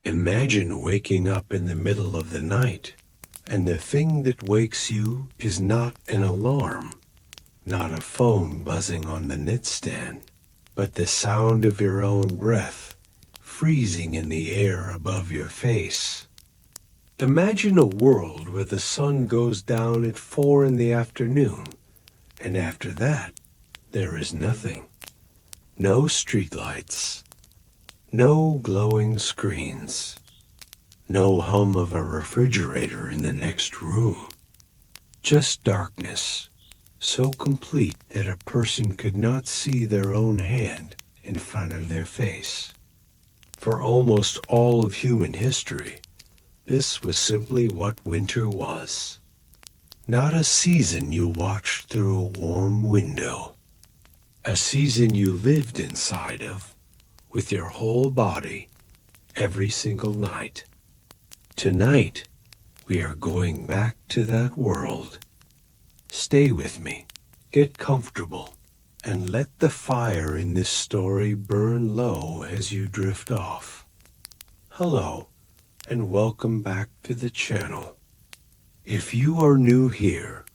Imagine waking up in the middle of the night, and the thing that wakes you is not an alarm, not a phone buzzing on the nightstand, but the sound of your own breath freezing in the air above your face. Imagine a world where the sun goes down at 4 in the afternoon, and after that, there is nothing. No streetlights, no glowing screens, no hum of a refrigerator in the next room. Just darkness, so complete that a person could not see their own hand in front of their face. For almost all of human history, this was simply what winter was. Not a season you watched through a warm window. A season you lived inside of, with your whole body, every single night. Tonight, we are going back to that world. Stay with me, get comfortable, and let the fire in this story burn low as you drift off. Hello, and welcome back to the channel. If you are new here,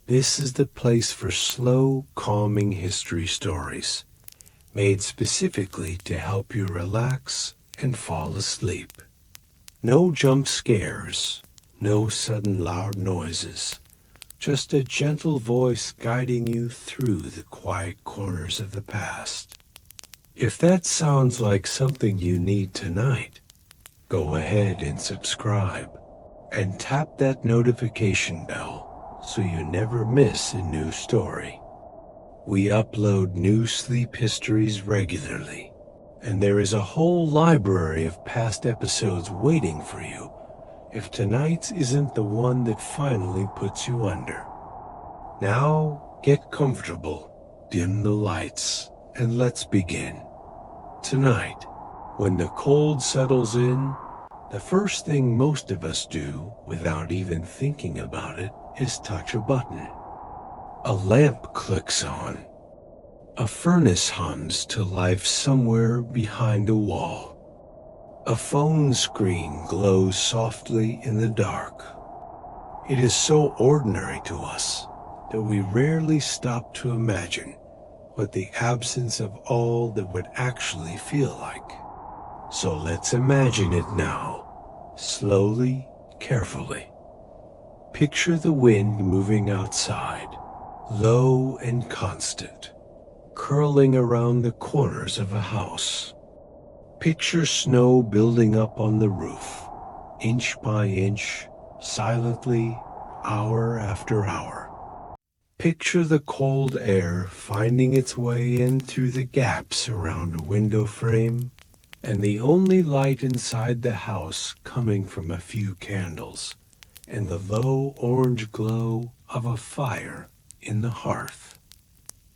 this is the place for slow, calming history stories, made specifically to help you relax and fall asleep. No jump scares, no sudden loud noises, just a gentle voice guiding you through the quiet corners of the past. If that sounds like something you need tonight, go ahead and subscribe, and tap that notification bell so you never miss a new story. We upload new sleep histories regularly, and there is a whole library of past episodes waiting for you if tonight's isn't the one that finally puts you under. Now, get comfortable, dim the lights, and let's begin. Tonight, when the cold settles in, the first thing most of us do, without even thinking about it, is touch a button. A lamp clicks on. A furnace hums to life somewhere behind a wall. A phone screen glows softly in the dark. It is so ordinary to us that we rarely stop to imagine what the absence of all that would actually feel like. So let's imagine it now, slowly, carefully. Picture the wind moving outside, low and constant, curling around the corners of a house. Picture snow building up on the roof, inch by inch, silently, hour after hour. Picture the cold air finding its way in through the gaps around a window frame, and the only light inside the house coming from a few candles and the low orange glow of a fire in the hearth.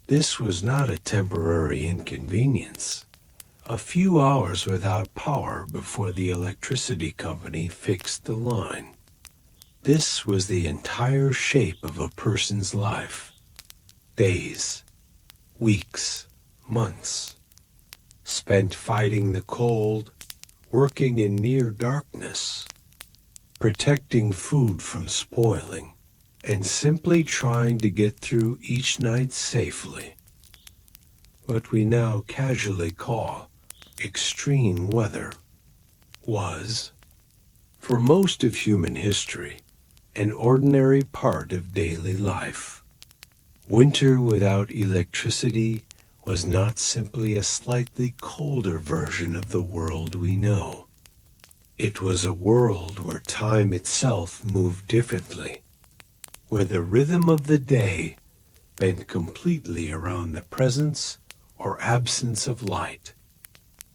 This was not a temporary inconvenience. A few hours without power before the electricity company fixed the line. This was the entire shape of a person's life. Days, weeks, months, spent fighting the cold, working in near darkness, protecting food from spoiling, and simply trying to get through each night safely. What we now casually call extreme weather was, for most of human history, an ordinary part of daily life. Winter without electricity was not simply a slightly colder version of the world we know. It was a world where time itself moved differently, where the rhythm of the day bent completely around the presence or absence of light,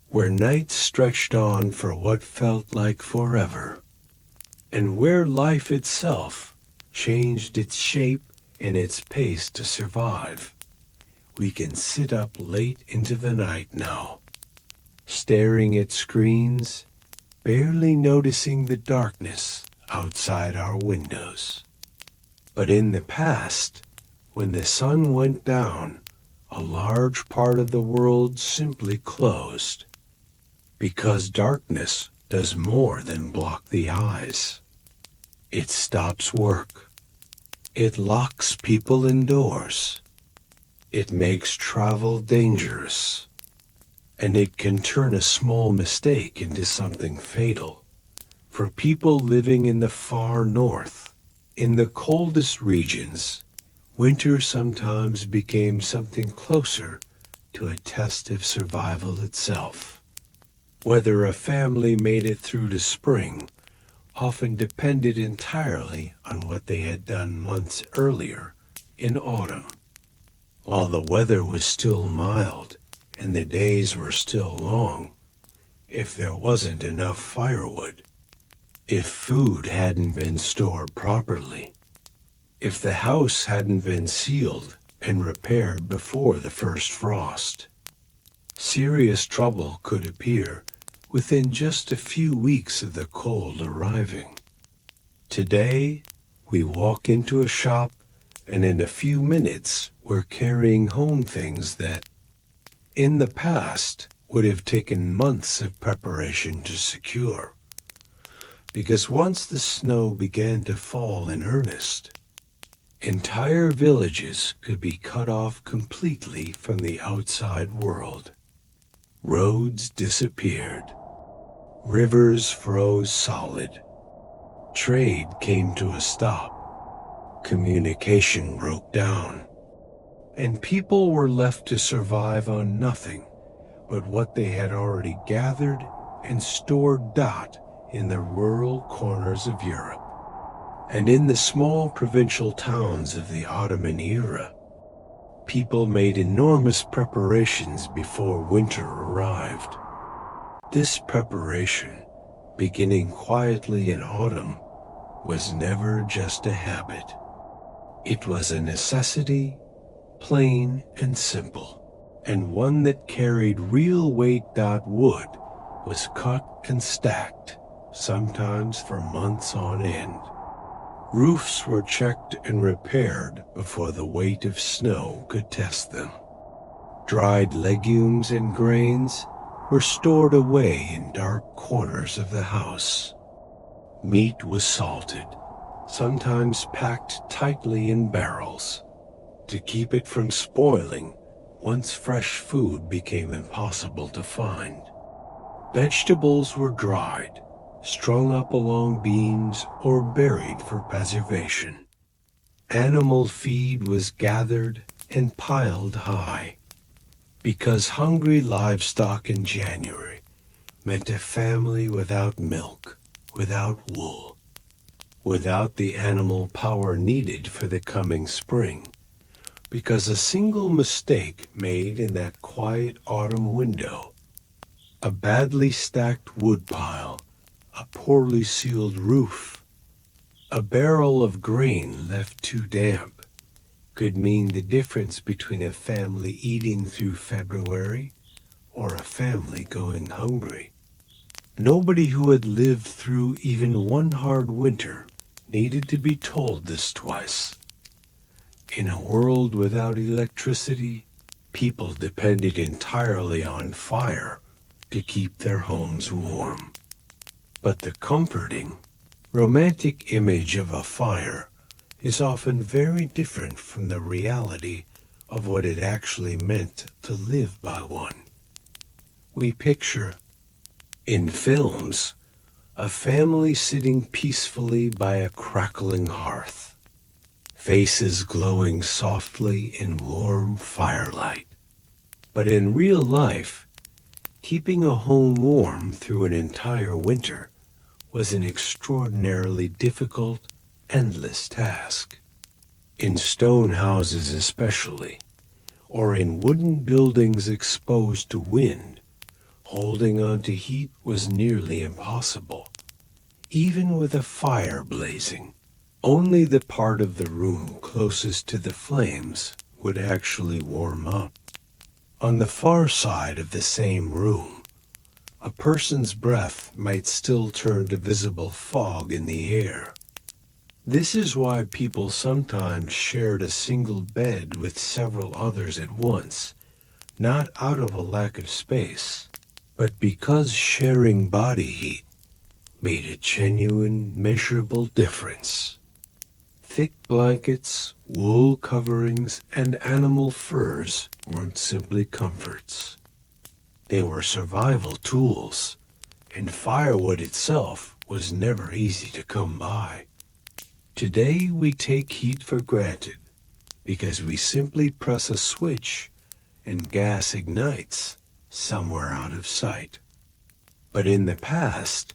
where nights stretched on for what felt like forever, and where life itself changed its shape and its pace to survive. We can sit up late into the night now, staring at screens, barely noticing the darkness outside our windows. But in the past, when the sun went down, a large part of the world simply closed, because darkness does more than block the eyes. It stops work. It locks people indoors. It makes travel dangerous. And it can turn a small mistake into something fatal. For people living in the far north, in the coldest regions, winter sometimes became something closer to a test of survival itself. Whether a family made it through to spring often depended entirely on what they had done months earlier in autumn. While the weather was still mild and the days were still long, if there wasn't enough firewood, if food hadn't been stored properly, if the house hadn't been sealed and repaired before the first frost, serious trouble could appear within just a few weeks of the cold arriving. Today, we walk into a shop and in a few minutes we're carrying home things that, in the past, would have taken months of preparation to secure. Because once the snow began to fall in earnest, entire villages could be cut off completely from the outside world. Roads disappeared. Rivers froze solid. Trade came to a stop. Communication broke down. And people were left to survive on nothing but what they had already gathered and stored in the rural corners of Europe. And in the small provincial towns of the Ottoman era, people made enormous preparations before winter arrived. This preparation, beginning quietly in autumn, was never just a habit. It was a necessity, plain and simple, and one that carried real weight. Wood was cut and stacked, sometimes for months on end. Roofs were checked and repaired before the weight of snow could test them. Dried legumes and grains were stored away in dark corners of the house. Meat was salted, sometimes packed tightly in barrels, to keep it from spoiling once fresh food became impossible to find. Vegetables were dried, strung up along beams or buried for preservation. Animal feed was gathered and piled high, because hungry livestock in January meant a family without milk, without wool, without the animal power needed for the coming spring, because a single mistake made in that quiet autumn window, a badly stacked woodpile, a poorly sealed roof, a barrel of grain left too damp, could mean the difference between a family eating through February or a family going hungry. Nobody who had lived through even one hard winter needed to be told this twice. In a world without electricity, people depended entirely on fire to keep their homes warm. But the comforting, romantic image of a fire is often very different from the reality of what it actually meant to live by one. We picture, in films, a family sitting peacefully by a crackling hearth, faces glowing softly in warm firelight. But in real life, keeping a home warm through an entire winter was an extraordinarily difficult, endless task. In stone houses especially, or in wooden buildings exposed to wind, holding on to heat was nearly impossible. Even with a fire blazing, only the part of the room closest to the flames would actually warm up. On the far side of the same room, a person's breath might still turn to visible fog in the air. This is why people sometimes shared a single bed with several others at once, not out of a lack of space, but because sharing body heat made a genuine, measurable difference. Thick blankets, wool coverings, and animal furs weren't simply comforts. They were survival tools, and firewood itself was never easy to come by. Today we take heat for granted because we simply press a switch and gas ignites somewhere out of sight. But in the past,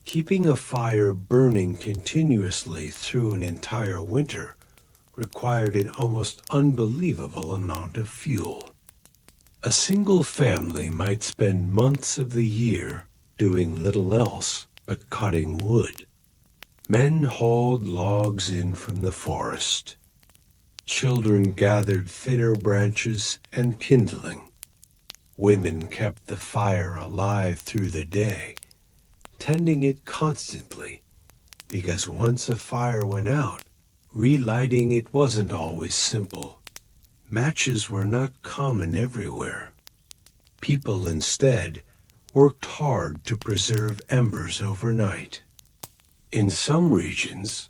keeping a fire burning continuously through an entire winter required an almost unbelievable amount of fuel. A single family might spend months of the year doing little else but cutting wood. Men hauled logs in from the forest. Children gathered thinner branches and kindling. Women kept the fire alive through the day, tending it constantly, because once a fire went out, relighting it wasn't always simple. Matches were not common everywhere. People instead worked hard to preserve embers overnight. In some regions,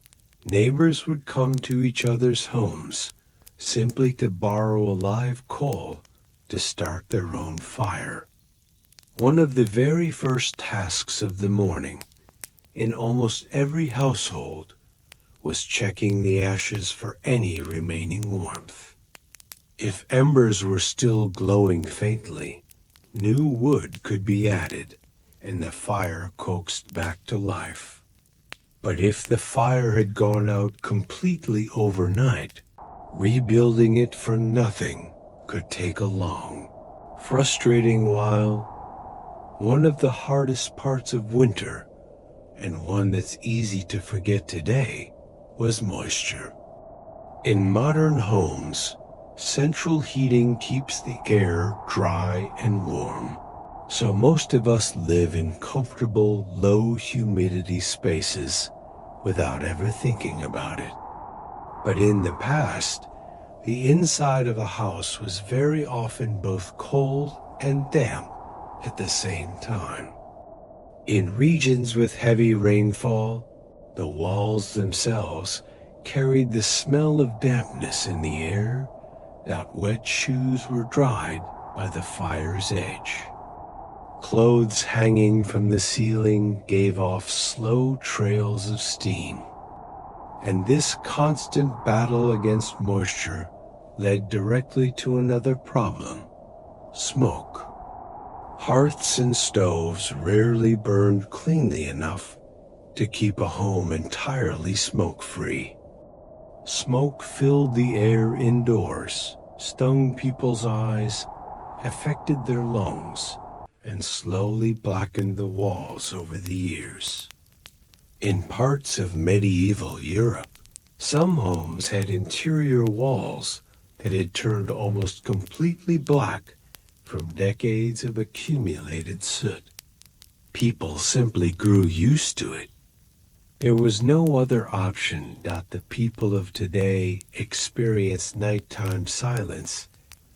neighbors would come to each other's homes simply to borrow a live coal to start their own fire. One of the very first tasks of the morning in almost every household was checking the ashes for any remaining warmth. If embers were still glowing faintly, new wood could be added and the fire coaxed back to life. But if the fire had gone out completely overnight, rebuilding it from nothing could take a long, frustrating while. One of the hardest parts of winter, and one that's easy to forget today, was moisture. In modern homes, central heating keeps the air dry and warm, so most of us live in comfortable, low humidity spaces without ever thinking about it. But in the past, the inside of a house was very often both cold and damp at the same time. In regions with heavy rainfall, the walls themselves carried the smell of dampness in the air that wet shoes were dried by the fire's edge. Clothes hanging from the ceiling gave off slow trails of steam. And this constant battle against moisture led directly to another problem: smoke. Hearths and stoves rarely burned cleanly enough to keep a home entirely smoke-free. Smoke filled the air indoors, stung people's eyes, affected their lungs, and slowly blackened the walls over the years. In parts of medieval Europe, some homes had interior walls that had turned almost completely black from decades of accumulated soot. People simply grew used to it. There was no other option that the people of today experience nighttime silence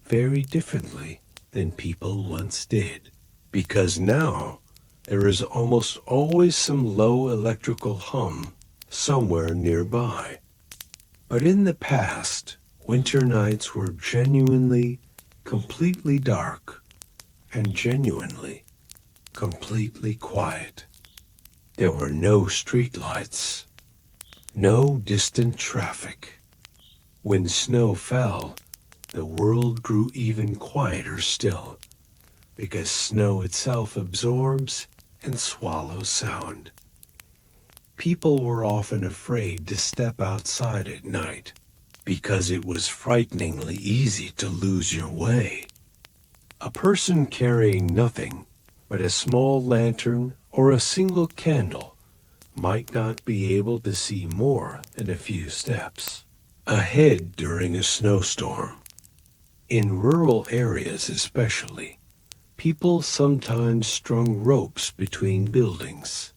very differently than people once did. Because now, there is almost always some low electrical hum somewhere nearby. But in the past, winter nights were genuinely, completely dark, and genuinely, completely quiet. There were no streetlights, no distant traffic. When snow fell, the world grew even quieter still, because snow itself absorbs and swallows sound. People were often afraid to step outside at night, because it was frighteningly easy to lose your way. A person carrying nothing but a small lantern or a single candle might not be able to see more than a few steps ahead during a snowstorm. In rural areas especially, people sometimes strung ropes between buildings,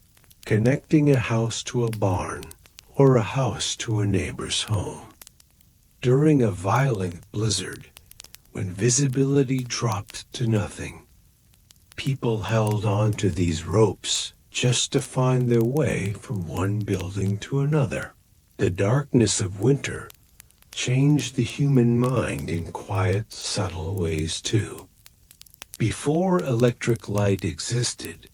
connecting a house to a barn or a house to a neighbor's home. During a violent blizzard, when visibility dropped to nothing, people held on to these ropes just to find their way from one building to another. The darkness of winter changed the human mind in quiet, subtle ways too. Before electric light existed,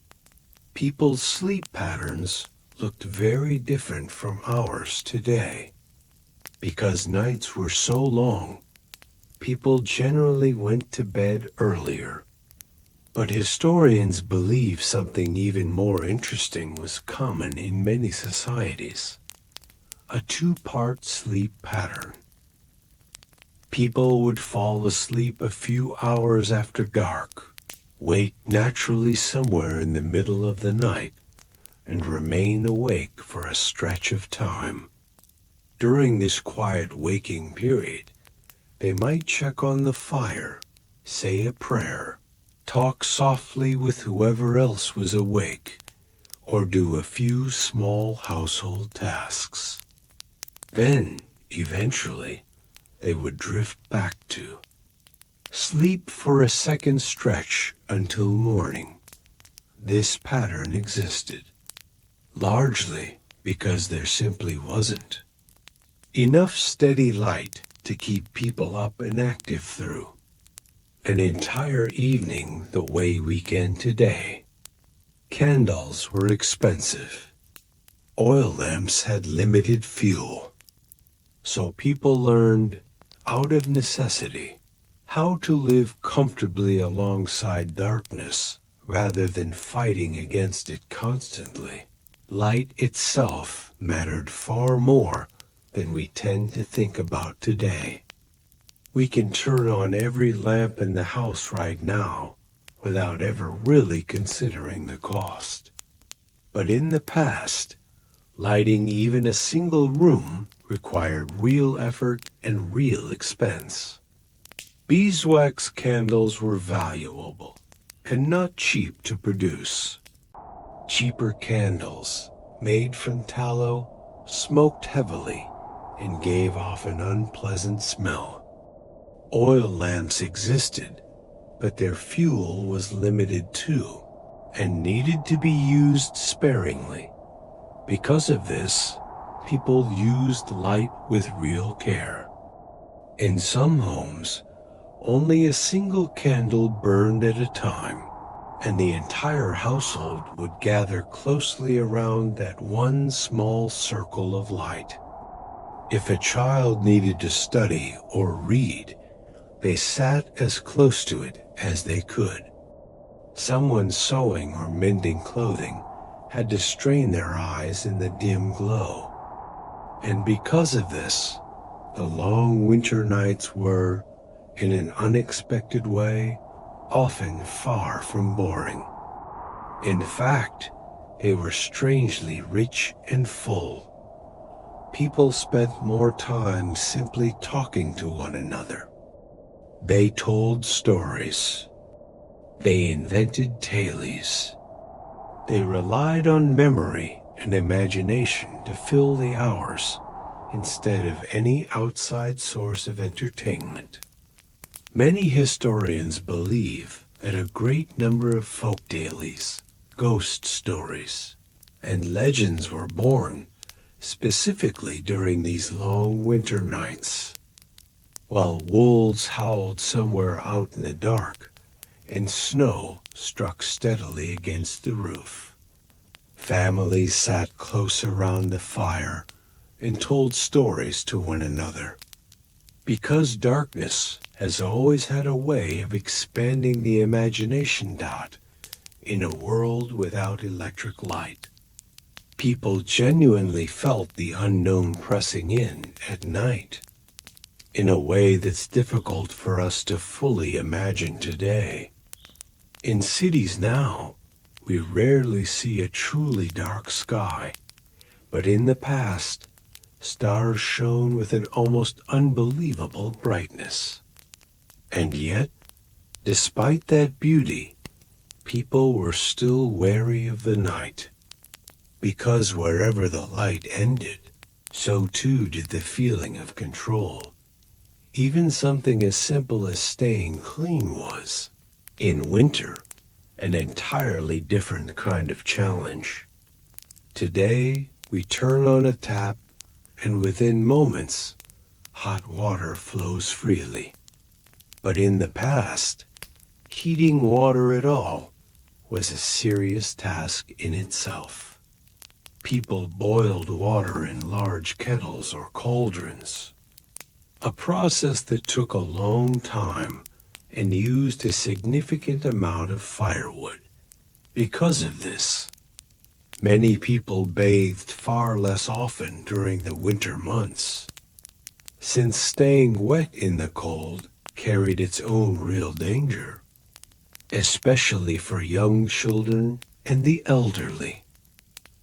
people's sleep patterns looked very different from ours today. Because nights were so long, people generally went to bed earlier. But historians believe something even more interesting was common in many societies: a two-part sleep pattern. People would fall asleep a few hours after dark, wake naturally somewhere in the middle of the night, and remain awake for a stretch of time. During this quiet waking period, they might check on the fire, say a prayer, talk softly with whoever else was awake, or do a few small household tasks. Then, eventually, they would drift back to sleep for a second stretch until morning. This pattern existed, largely because there simply wasn't enough steady light to keep people up and active through an entire evening the way we can today. Candles were expensive. Oil lamps had limited fuel. So people learned, out of necessity, how to live comfortably alongside darkness rather than fighting against it constantly. Light itself mattered far more than we tend to think about today. We can turn on every lamp in the house right now without ever really considering the cost. But in the past, lighting even a single room required real effort and real expense. Beeswax candles were valuable and not cheap to produce. Cheaper candles, made from tallow, smoked heavily and gave off an unpleasant smell. Oil lamps existed, but their fuel was limited too, and needed to be used sparingly. Because of this, people used light with real care. In some homes, only a single candle burned at a time, and the entire household would gather closely around that one small circle of light. If a child needed to study or read, they sat as close to it as they could. Someone sewing or mending clothing had to strain their eyes in the dim glow. And because of this, the long winter nights were, in an unexpected way, often far from boring. In fact, they were strangely rich and full. People spent more time simply talking to one another. They told stories. They invented tales. They relied on memory and imagination to fill the hours instead of any outside source of entertainment. Many historians believe that a great number of folk dailies, ghost stories, and legends were born specifically during these long winter nights. While wolves howled somewhere out in the dark and snow struck steadily against the roof, families sat close around the fire and told stories to one another. Because darkness has always had a way of expanding the imagination dot in a world without electric light, people genuinely felt the unknown pressing in at night in a way that's difficult for us to fully imagine today. In cities now, we rarely see a truly dark sky, but in the past, stars shone with an almost unbelievable brightness. And yet, despite that beauty, people were still wary of the night. Because wherever the light ended, so too did the feeling of control. Even something as simple as staying clean was. In winter, an entirely different kind of challenge. Today, we turn on a tap, and within moments, hot water flows freely. But in the past, heating water at all was a serious task in itself. People boiled water in large kettles or cauldrons, a process that took a long time and used a significant amount of firewood. Because of this, many people bathed far less often during the winter months, since staying wet in the cold carried its own real danger, especially for young children and the elderly.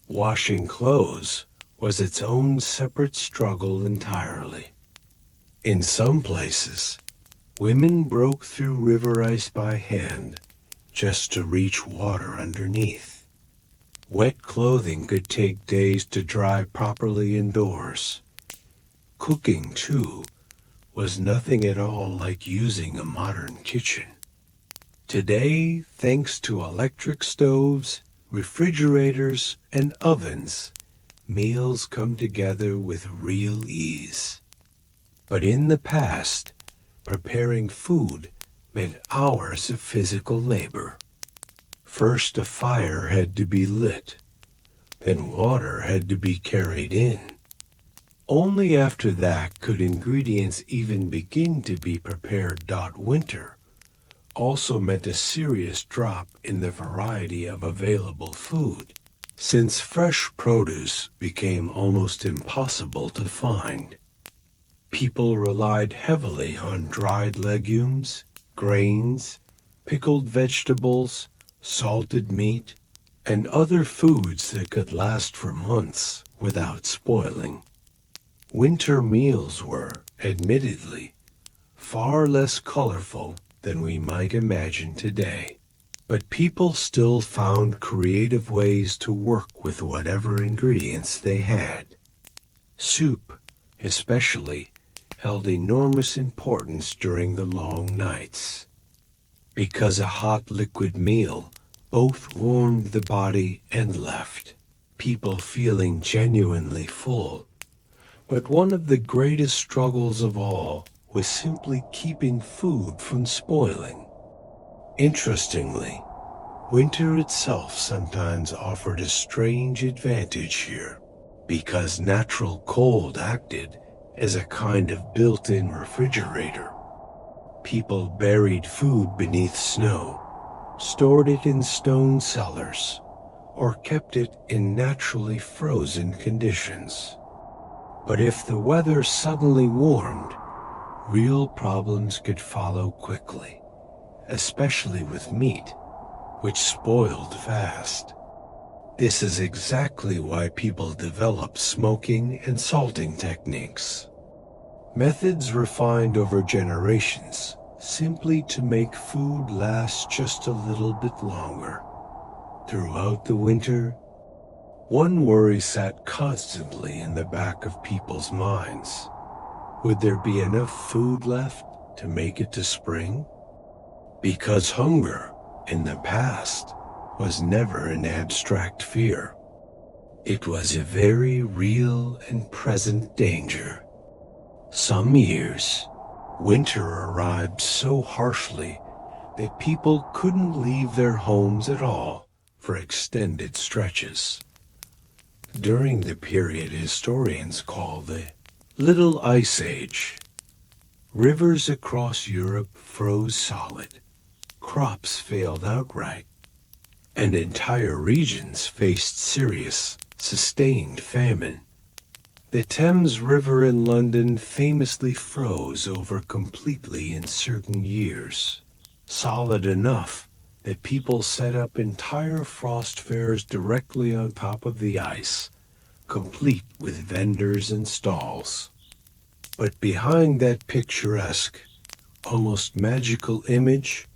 Washing clothes was its own separate struggle entirely. In some places, women broke through river ice by hand just to reach water underneath. Wet clothing could take days to dry properly indoors. Cooking, too, was nothing at all like using a modern kitchen. Today, thanks to electric stoves, refrigerators, and ovens, meals come together with real ease. But in the past, preparing food meant hours of physical labor. First, a fire had to be lit, then water had to be carried in. Only after that could ingredients even begin to be prepared. Winter also meant a serious drop in the variety of available food, since fresh produce became almost impossible to find. People relied heavily on dried legumes, grains, pickled vegetables, salted meat, and other foods that could last for months without spoiling. Winter meals were, admittedly, far less colorful than we might imagine today, but people still found creative ways to work with whatever ingredients they had. Soup, especially, held enormous importance during the long nights, because a hot liquid meal both warmed the body and left people feeling genuinely full. But one of the greatest struggles of all was simply keeping food from spoiling. Interestingly, winter itself sometimes offered a strange advantage here, because natural cold acted as a kind of built-in refrigerator. People buried food beneath snow, stored it in stone cellars, or kept it in naturally frozen conditions. But if the weather suddenly warmed, real problems could follow quickly, especially with meat, which spoiled fast. This is exactly why people developed smoking and salting techniques, methods refined over generations, simply to make food last just a little bit longer. Throughout the winter, one worry sat constantly in the back of people's minds. Would there be enough food left to make it to spring? Because hunger, in the past, was never an abstract fear. It was a very real and present danger. Some years, winter arrived so harshly that people couldn't leave their homes at all for extended stretches. During the period historians call the Little Ice Age, rivers across Europe froze solid, crops failed outright, and entire regions faced serious, sustained famine. The Thames River in London famously froze over completely in certain years, solid enough that people set up entire frost fairs directly on top of the ice, complete with vendors and stalls. But behind that picturesque, almost magical image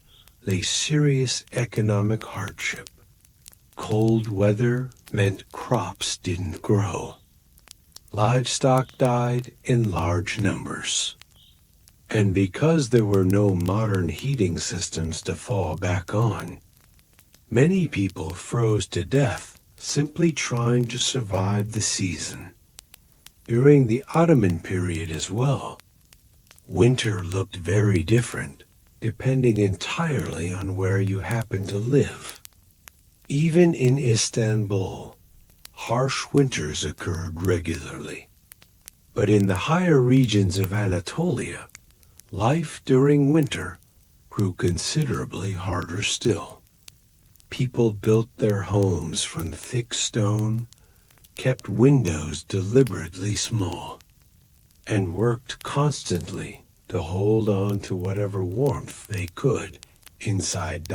lay serious economic hardship. Cold weather meant crops didn't grow. Livestock died in large numbers. And because there were no modern heating systems to fall back on, Many people froze to death simply trying to survive the season. During the Ottoman period as well, winter looked very different, depending entirely on where you happened to live. Even in Istanbul, harsh winters occurred regularly. But in the higher regions of Anatolia, life during winter grew considerably harder still. People built their homes from thick stone, kept windows deliberately small, and worked constantly to hold on to whatever warmth they could inside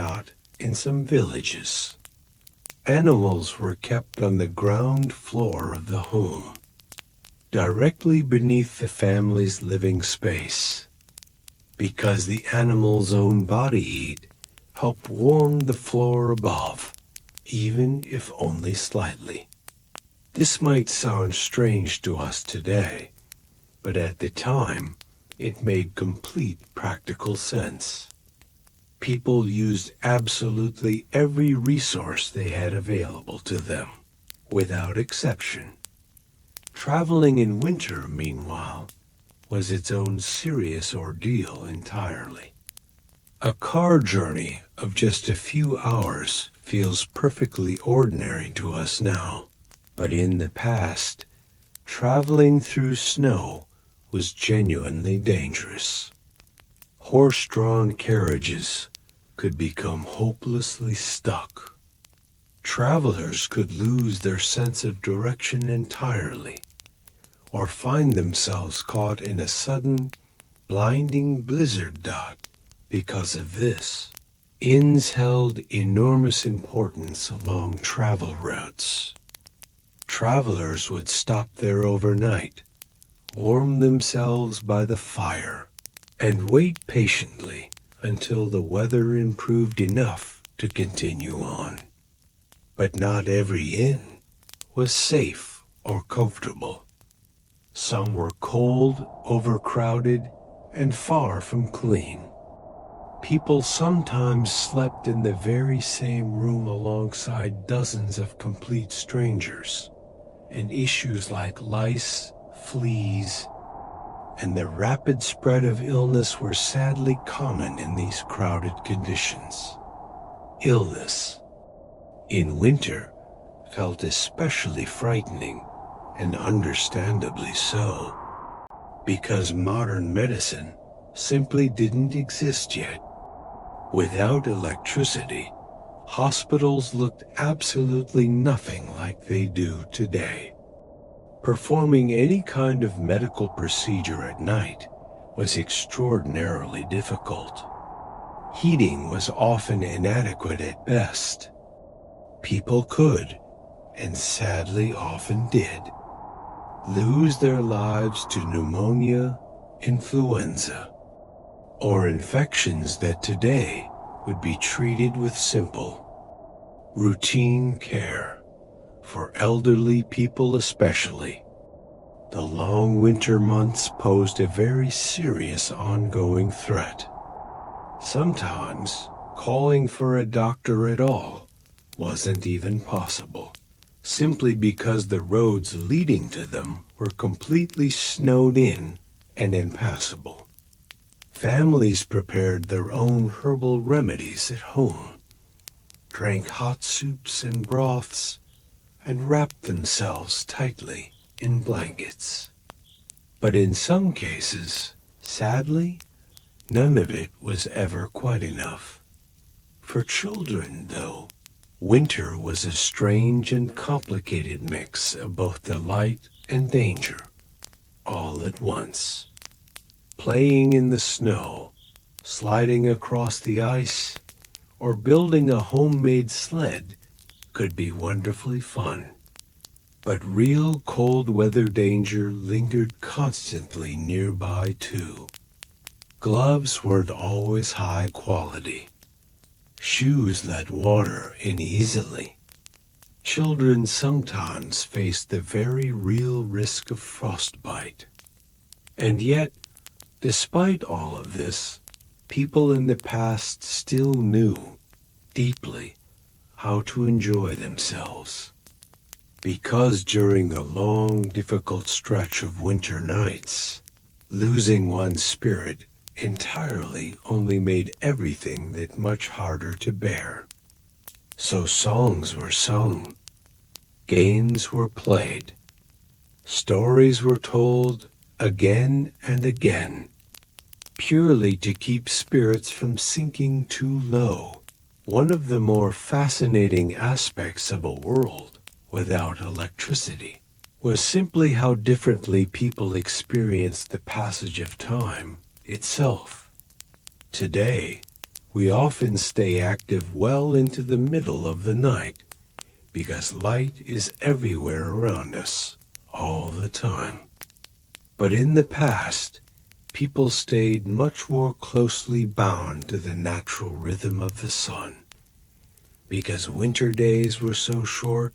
in some villages. Animals were kept on the ground floor of the home, directly beneath the family's living space, because the animal's own body heat helped warm the floor above, even if only slightly. This might sound strange to us today, but at the time, it made complete practical sense. People used absolutely every resource they had available to them, without exception. Traveling in winter, meanwhile, was its own serious ordeal entirely. A car journey of just a few hours feels perfectly ordinary to us now, but in the past, traveling through snow was genuinely dangerous. Horse-drawn carriages could become hopelessly stuck. Travelers could lose their sense of direction entirely, or find themselves caught in a sudden, blinding blizzard because of this. Inns held enormous importance along travel routes. Travelers would stop there overnight, warm themselves by the fire, and wait patiently until the weather improved enough to continue on. But not every inn was safe or comfortable. Some were cold, overcrowded, and far from clean. People sometimes slept in the very same room alongside dozens of complete strangers, and issues like lice, fleas, and the rapid spread of illness were sadly common in these crowded conditions. Illness, in winter, felt especially frightening, and understandably so, because modern medicine simply didn't exist yet. Without electricity, hospitals looked absolutely nothing like they do today. Performing any kind of medical procedure at night was extraordinarily difficult. Heating was often inadequate at best. People could, and sadly often did, lose their lives to pneumonia, influenza, or infections that today would be treated with simple, routine care. For elderly people especially, the long winter months posed a very serious ongoing threat. Sometimes, calling for a doctor at all wasn't even possible, simply because the roads leading to them were completely snowed in and impassable. Families prepared their own herbal remedies at home, drank hot soups and broths, and wrapped themselves tightly in blankets. But in some cases, sadly, none of it was ever quite enough. For children, though, winter was a strange and complicated mix of both delight and danger, all at once. Playing in the snow, sliding across the ice, or building a homemade sled could be wonderfully fun. But real cold weather danger lingered constantly nearby too. Gloves weren't always high quality. Shoes let water in easily. Children sometimes faced the very real risk of frostbite. And yet, despite all of this, people in the past still knew, deeply, how to enjoy themselves. Because during the long, difficult stretch of winter nights, losing one's spirit entirely only made everything that much harder to bear. So songs were sung, games were played, stories were told again and again, purely to keep spirits from sinking too low. One of the more fascinating aspects of a world without electricity was simply how differently people experienced the passage of time itself. Today, we often stay active well into the middle of the night because light is everywhere around us all the time. But in the past, people stayed much more closely bound to the natural rhythm of the sun. Because winter days were so short,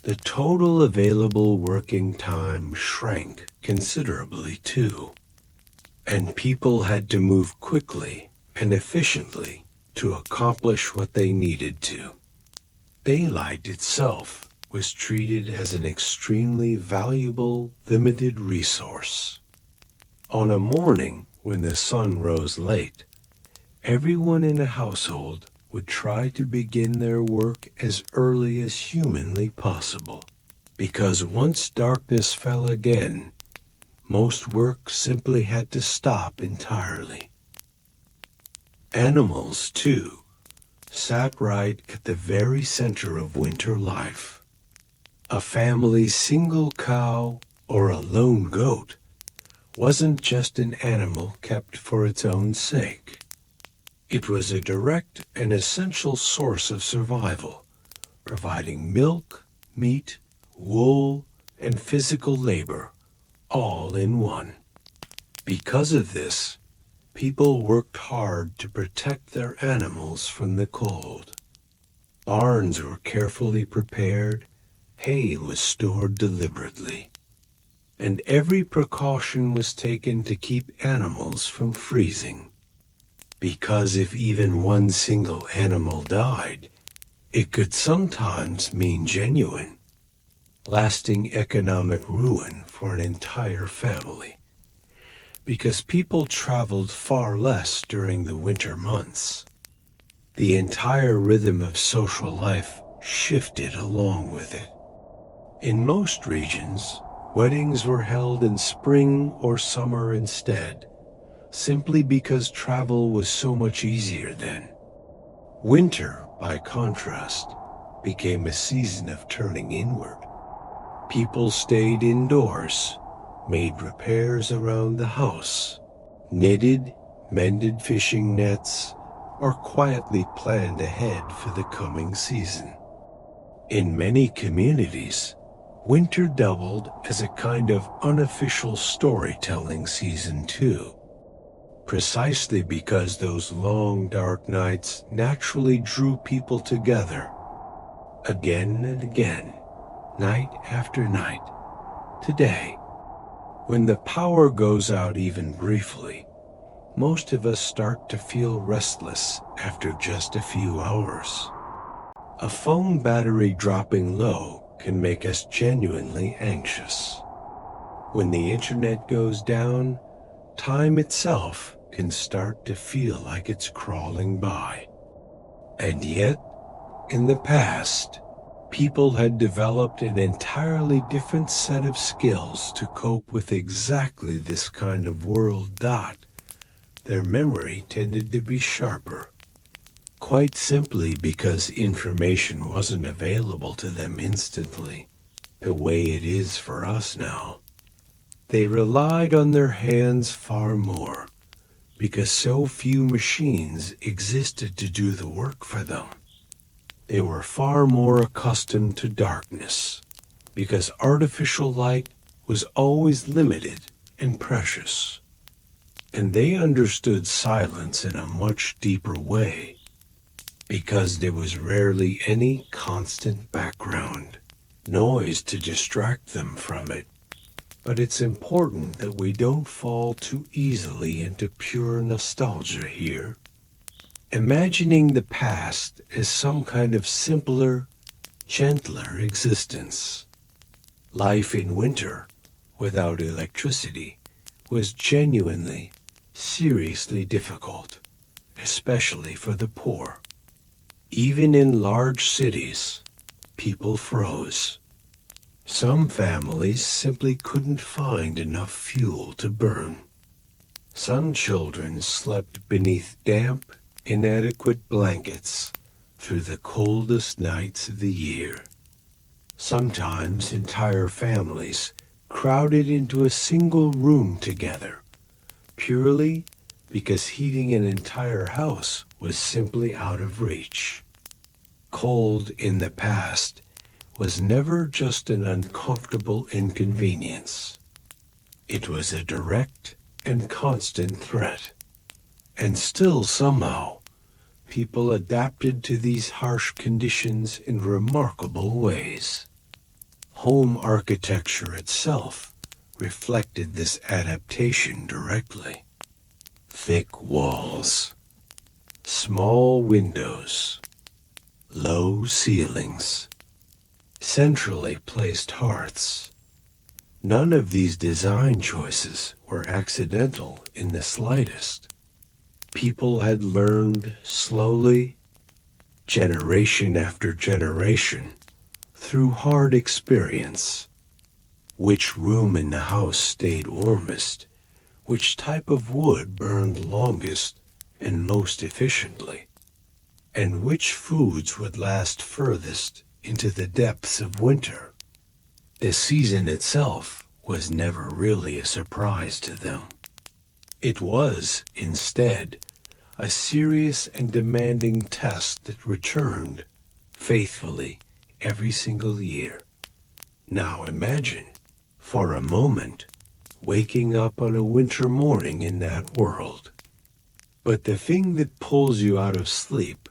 the total available working time shrank considerably too, and people had to move quickly and efficiently to accomplish what they needed to. Daylight itself was treated as an extremely valuable, limited resource. On a morning when the sun rose late, everyone in a household would try to begin their work as early as humanly possible, because once darkness fell again, most work simply had to stop entirely. Animals, too, sat right at the very center of winter life. A family's single cow or a lone goat wasn't just an animal kept for its own sake. It was a direct and essential source of survival, providing milk, meat, wool, and physical labor, all in one. Because of this, people worked hard to protect their animals from the cold. Barns were carefully prepared, hay was stored deliberately, and every precaution was taken to keep animals from freezing. Because if even one single animal died, it could sometimes mean genuine, lasting economic ruin for an entire family. Because people traveled far less during the winter months, the entire rhythm of social life shifted along with it. In most regions, weddings were held in spring or summer instead, simply because travel was so much easier then. Winter, by contrast, became a season of turning inward. People stayed indoors, made repairs around the house, knitted, mended fishing nets, or quietly planned ahead for the coming season. In many communities, winter doubled as a kind of unofficial storytelling season too, precisely because those long dark nights naturally drew people together, again and again, night after night. Today, when the power goes out even briefly, most of us start to feel restless after just a few hours. A phone battery dropping low can make us genuinely anxious. When the internet goes down, time itself can start to feel like it's crawling by. And yet, in the past, people had developed an entirely different set of skills to cope with exactly this kind of world. Their memory tended to be sharper, quite simply because information wasn't available to them instantly, the way it is for us now. They relied on their hands far more, because so few machines existed to do the work for them. They were far more accustomed to darkness, because artificial light was always limited and precious. And they understood silence in a much deeper way, because there was rarely any constant background noise to distract them from it. But it's important that we don't fall too easily into pure nostalgia here. imagining the past as some kind of simpler, gentler existence. Life in winter, without electricity, was genuinely, seriously difficult, especially for the poor. Even in large cities, people froze. Some families simply couldn't find enough fuel to burn. Some children slept beneath damp, inadequate blankets through the coldest nights of the year. Sometimes entire families crowded into a single room together, purely because heating an entire house was simply out of reach. Cold in the past was never just an uncomfortable inconvenience. It was a direct and constant threat. And still somehow, people adapted to these harsh conditions in remarkable ways. Home architecture itself reflected this adaptation directly. Thick walls, small windows, low ceilings, centrally placed hearths. None of these design choices were accidental in the slightest. People had learned slowly, generation after generation, through hard experience, which room in the house stayed warmest, which type of wood burned longest and most efficiently, and which foods would last furthest into the depths of winter. The season itself was never really a surprise to them. It was, instead, a serious and demanding test that returned faithfully every single year. Now imagine, for a moment, waking up on a winter morning in that world. But the thing that pulls you out of sleep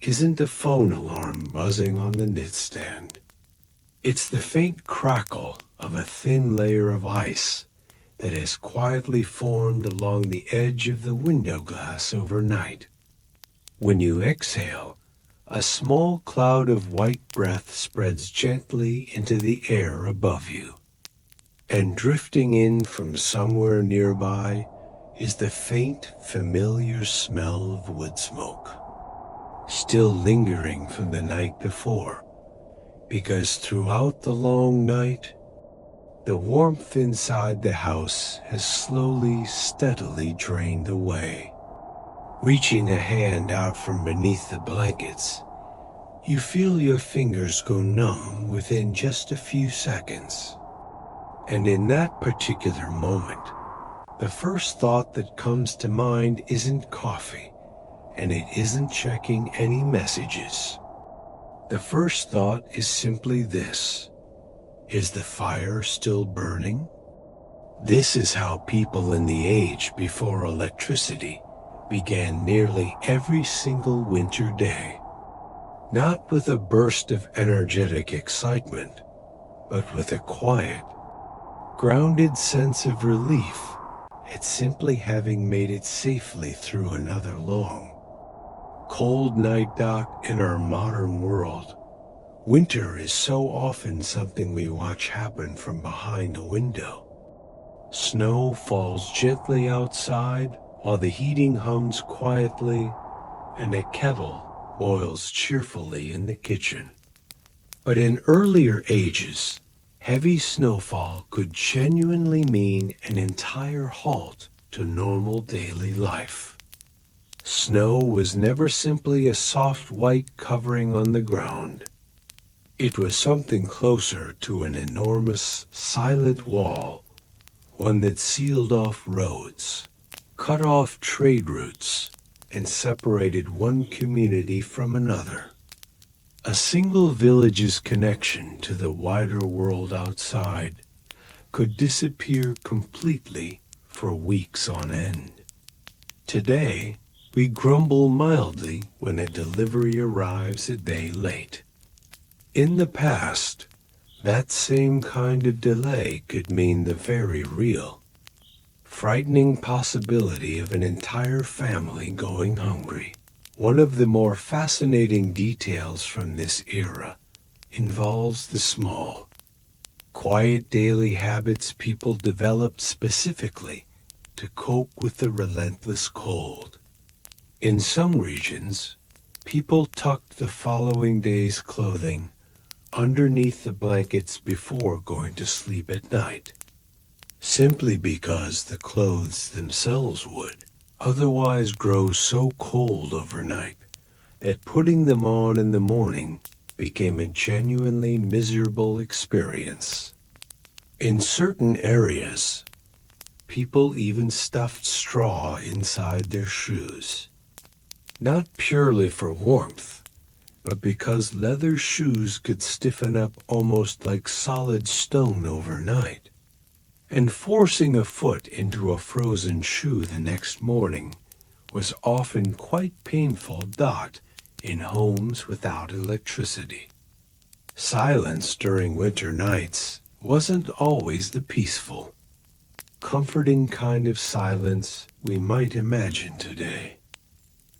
isn't a phone alarm buzzing on the nightstand. It's the faint crackle of a thin layer of ice that has quietly formed along the edge of the window glass overnight. When you exhale, a small cloud of white breath spreads gently into the air above you. And drifting in from somewhere nearby is the faint, familiar smell of wood smoke, still lingering from the night before, because throughout the long night, the warmth inside the house has slowly, steadily drained away. Reaching a hand out from beneath the blankets, you feel your fingers go numb within just a few seconds. And in that particular moment, the first thought that comes to mind isn't coffee, and it isn't checking any messages. The first thought is simply this: is the fire still burning? This is how people in the age before electricity began nearly every single winter day. Not with a burst of energetic excitement, but with a quiet, grounded sense of relief at simply having made it safely through another long, cold night. In our modern world, winter is so often something we watch happen from behind a window. Snow falls gently outside while the heating hums quietly and a kettle boils cheerfully in the kitchen. But in earlier ages, heavy snowfall could genuinely mean an entire halt to normal daily life. Snow was never simply a soft white covering on the ground. It was something closer to an enormous, silent wall, one that sealed off roads, cut off trade routes, and separated one community from another. A single village's connection to the wider world outside could disappear completely for weeks on end. Today, we grumble mildly when a delivery arrives a day late. In the past, that same kind of delay could mean the very real, frightening possibility of an entire family going hungry. One of the more fascinating details from this era involves the small, quiet daily habits people developed specifically to cope with the relentless cold. In some regions, people tucked the following day's clothing underneath the blankets before going to sleep at night, simply because the clothes themselves would otherwise grow so cold overnight that putting them on in the morning became a genuinely miserable experience. In certain areas, people even stuffed straw inside their shoes, not purely for warmth, but because leather shoes could stiffen up almost like solid stone overnight, and forcing a foot into a frozen shoe the next morning was often quite painful dot in homes without electricity. Silence during winter nights wasn't always the peaceful, comforting kind of silence we might imagine today.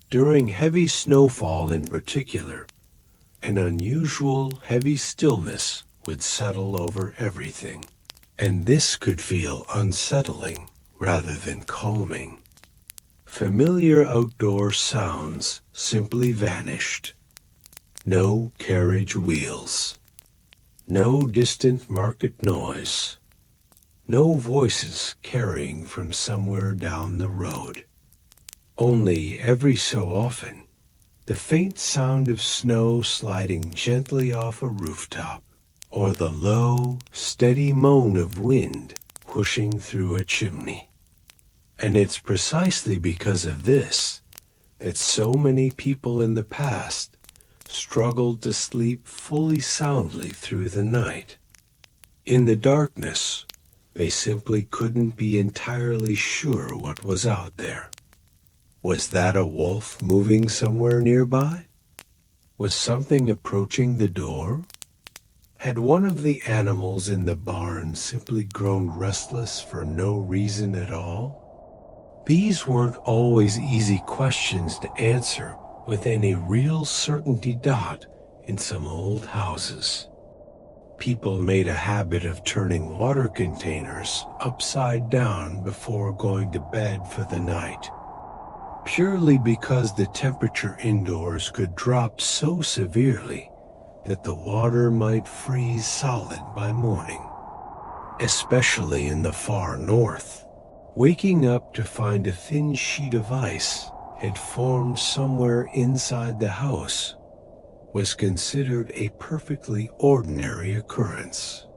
During heavy snowfall in particular, an unusual heavy stillness would settle over everything, and this could feel unsettling rather than calming. Familiar outdoor sounds simply vanished. No carriage wheels, no distant market noise, no voices carrying from somewhere down the road. Only every so often, the faint sound of snow sliding gently off a rooftop, or the low, steady moan of wind pushing through a chimney. And it's precisely because of this that so many people in the past struggled to sleep fully soundly through the night. In the darkness, they simply couldn't be entirely sure what was out there. Was that a wolf moving somewhere nearby? Was something approaching the door? Had one of the animals in the barn simply grown restless for no reason at all? These weren't always easy questions to answer with any real certainty dot in some old houses. People made a habit of turning water containers upside down before going to bed for the night, purely because the temperature indoors could drop so severely that the water might freeze solid by morning. Especially in the far north, waking up to find a thin sheet of ice had formed somewhere inside the house was considered a perfectly ordinary occurrence.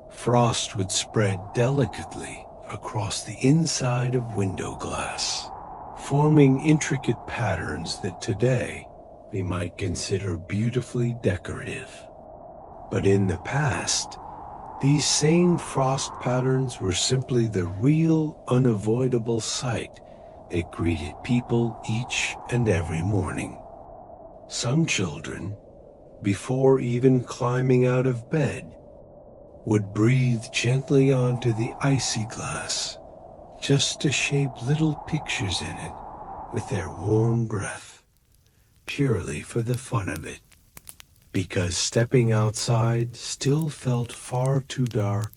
Frost would spread delicately across the inside of window glass, forming intricate patterns that today we might consider beautifully decorative. But in the past, these same frost patterns were simply the real, unavoidable sight that greeted people each and every morning. Some children, before even climbing out of bed, would breathe gently onto the icy glass just to shape little pictures in it with their warm breath, purely for the fun of it, because stepping outside still felt far too dark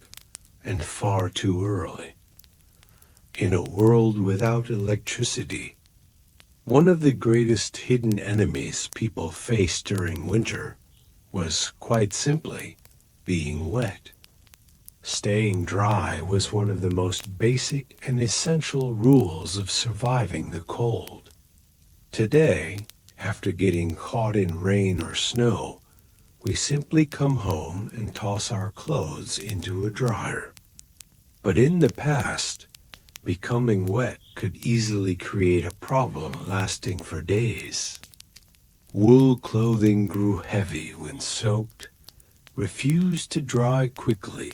and far too early. In a world without electricity, one of the greatest hidden enemies people faced during winter was, quite simply, being wet. Staying dry was one of the most basic and essential rules of surviving the cold. Today, after getting caught in rain or snow, we simply come home and toss our clothes into a dryer. But in the past, becoming wet could easily create a problem lasting for days. Wool clothing grew heavy when soaked, refused to dry quickly,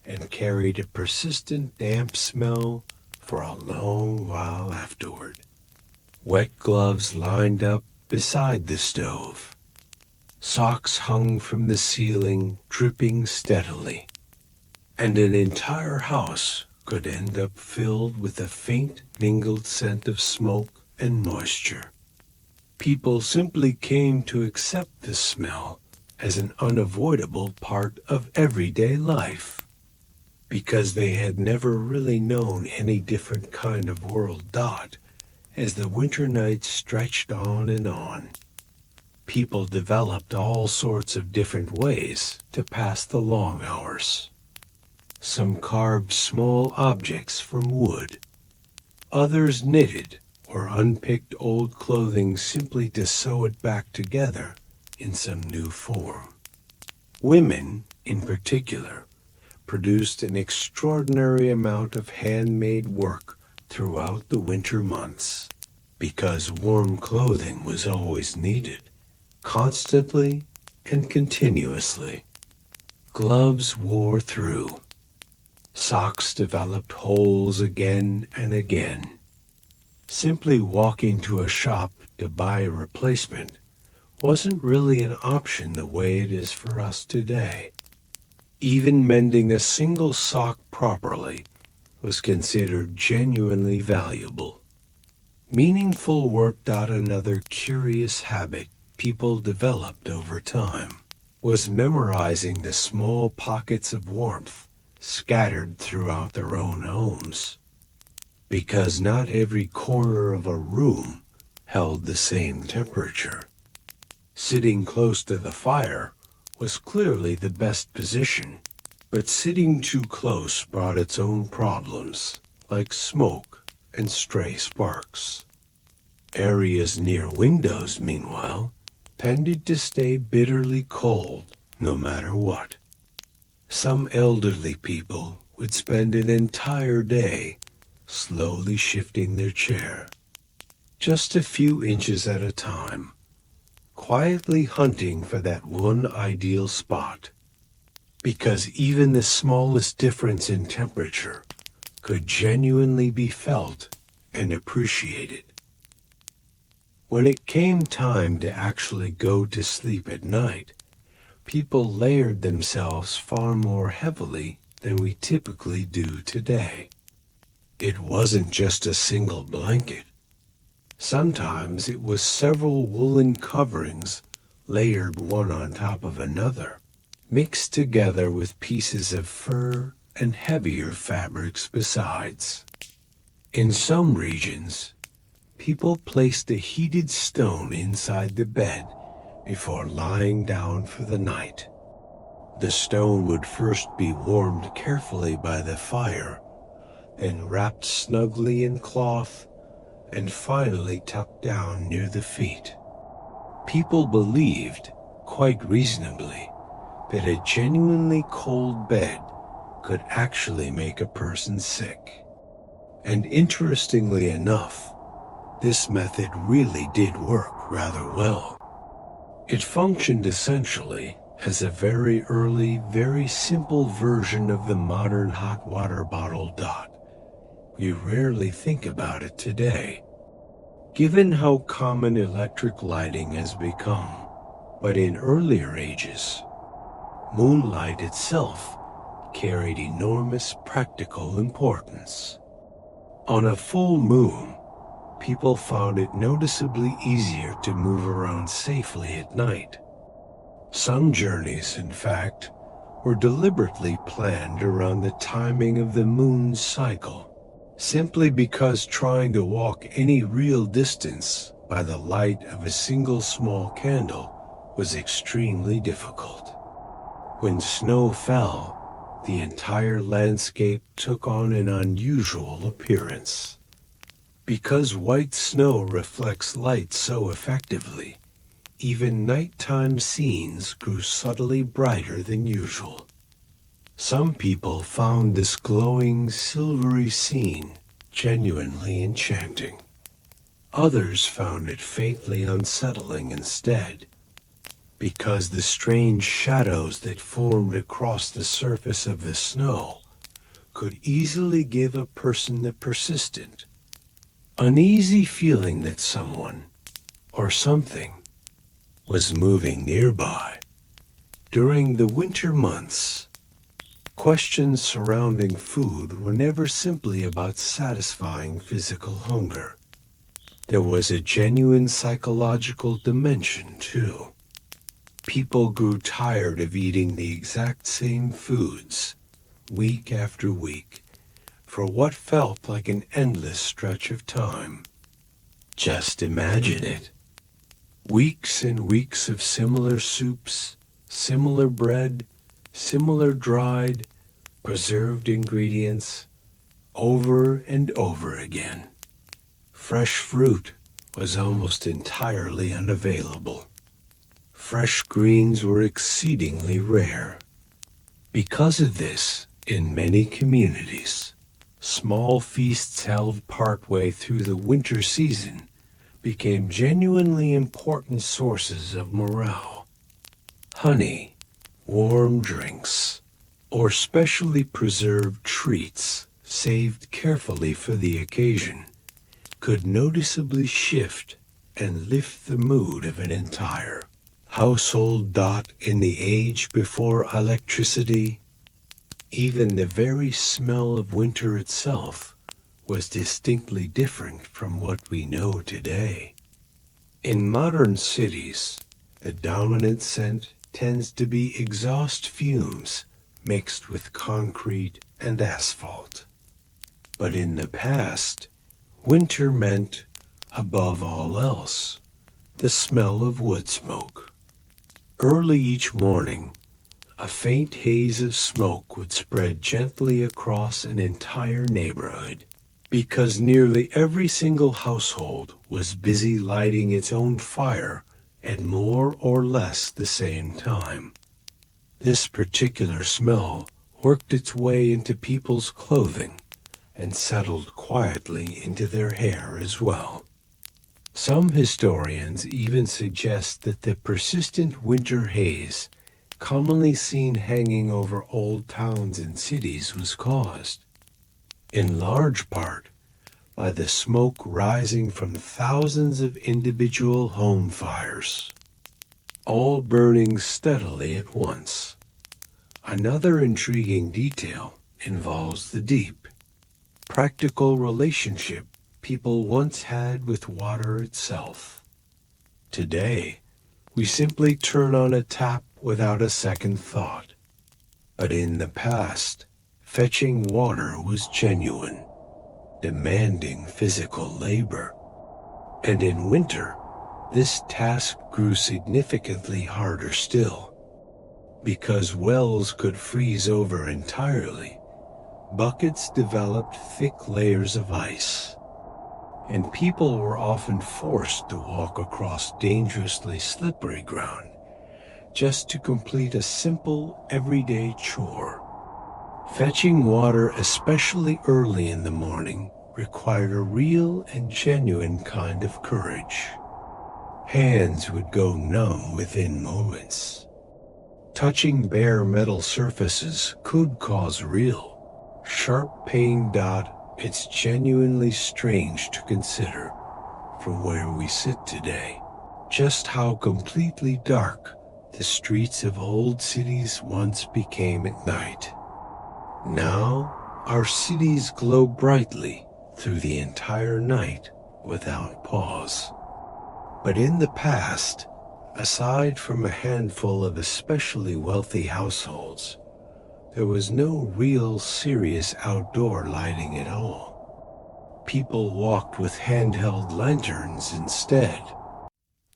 and carried a persistent damp smell for a long while afterward. Wet gloves lined up beside the stove. Socks hung from the ceiling, dripping steadily, and an entire house could end up filled with a faint mingled scent of smoke and moisture. People simply came to accept the smell as an unavoidable part of everyday life, because they had never really known any different kind of world. As the winter nights stretched on and on, people developed all sorts of different ways to pass the long hours. Some carved small objects from wood. Others knitted or unpicked old clothing simply to sew it back together in some new form. Women, in particular, produced an extraordinary amount of handmade work throughout the winter months, because warm clothing was always needed, constantly and continuously. Gloves wore through. Socks developed holes again and again. Simply walking to a shop to buy a replacement wasn't really an option the way it is for us today. Even mending a single sock properly was considered genuinely valuable. Meaningful work. Another curious habit people developed over time was memorizing the small pockets of warmth scattered throughout their own homes, because not every corner of a room held the same temperature. Sitting close to the fire was clearly the best position, but sitting too close brought its own problems, like smoke and stray sparks. Areas near windows, meanwhile, tended to stay bitterly cold no matter what. Some elderly people would spend an entire day slowly shifting their chair, just a few inches at a time, quietly hunting for that one ideal spot, because even the smallest difference in temperature could genuinely be felt and appreciated. When it came time to actually go to sleep at night, people layered themselves far more heavily than we typically do today. It wasn't just a single blanket. Sometimes it was several woolen coverings layered one on top of another, mixed together with pieces of fur and heavier fabrics besides. In some regions, people placed a heated stone inside the bed before lying down for the night. The stone would first be warmed carefully by the fire, then wrapped snugly in cloth, and finally tucked down near the feet. People believed, quite reasonably, that a genuinely cold bed could actually make a person sick. And interestingly enough, this method really did work rather well. It functioned essentially as a very early, very simple version of the modern hot water bottle. We rarely think about it today, given how common electric lighting has become. But in earlier ages, moonlight itself carried enormous practical importance. On a full moon, people found it noticeably easier to move around safely at night. Some journeys, in fact, were deliberately planned around the timing of the moon's cycle, simply because trying to walk any real distance by the light of a single small candle was extremely difficult. When snow fell, the entire landscape took on an unusual appearance. Because white snow reflects light so effectively, even nighttime scenes grew subtly brighter than usual. Some people found this glowing, silvery scene genuinely enchanting. Others found it faintly unsettling instead, because the strange shadows that formed across the surface of the snow could easily give a person the persistent, uneasy feeling that someone or something was moving nearby. During the winter months, questions surrounding food were never simply about satisfying physical hunger. There was a genuine psychological dimension, too. People grew tired of eating the exact same foods, week after week, for what felt like an endless stretch of time. Just imagine it. Weeks and weeks of similar soups, similar bread, similar dried, preserved ingredients, over and over again. Fresh fruit was almost entirely unavailable. Fresh greens were exceedingly rare. Because of this, in many communities, small feasts held partway through the winter season became genuinely important sources of morale. Honey, warm drinks, or specially preserved treats saved carefully for the occasion could noticeably shift and lift the mood of an entire household. In the age before electricity, even the very smell of winter itself was distinctly different from what we know today. In modern cities, the dominant scent tends to be exhaust fumes mixed with concrete and asphalt. But in the past, winter meant, above all else, the smell of wood smoke. Early each morning, a faint haze of smoke would spread gently across an entire neighborhood, because nearly every single household was busy lighting its own fire at more or less the same time. This particular smell worked its way into people's clothing and settled quietly into their hair as well. Some historians even suggest that the persistent winter haze commonly seen hanging over old towns and cities was caused, in large part, by the smoke rising from thousands of individual home fires, all burning steadily at once. Another intriguing detail involves the deep, practical relationship people once had with water itself. Today, we simply turn on a tap without a second thought. But in the past, fetching water was genuine, demanding physical labor. And in winter, this task grew significantly harder still. Because wells could freeze over entirely, buckets developed thick layers of ice, and people were often forced to walk across dangerously slippery ground just to complete a simple, everyday chore. Fetching water, especially early in the morning, required a real and genuine kind of courage. Hands would go numb within moments. Touching bare metal surfaces could cause real, sharp pain. It's genuinely strange to consider, from where we sit today, just how completely dark the streets of old cities once became at night. Now, our cities glow brightly through the entire night without pause. But in the past, aside from a handful of especially wealthy households, there was no real serious outdoor lighting at all. People walked with handheld lanterns instead.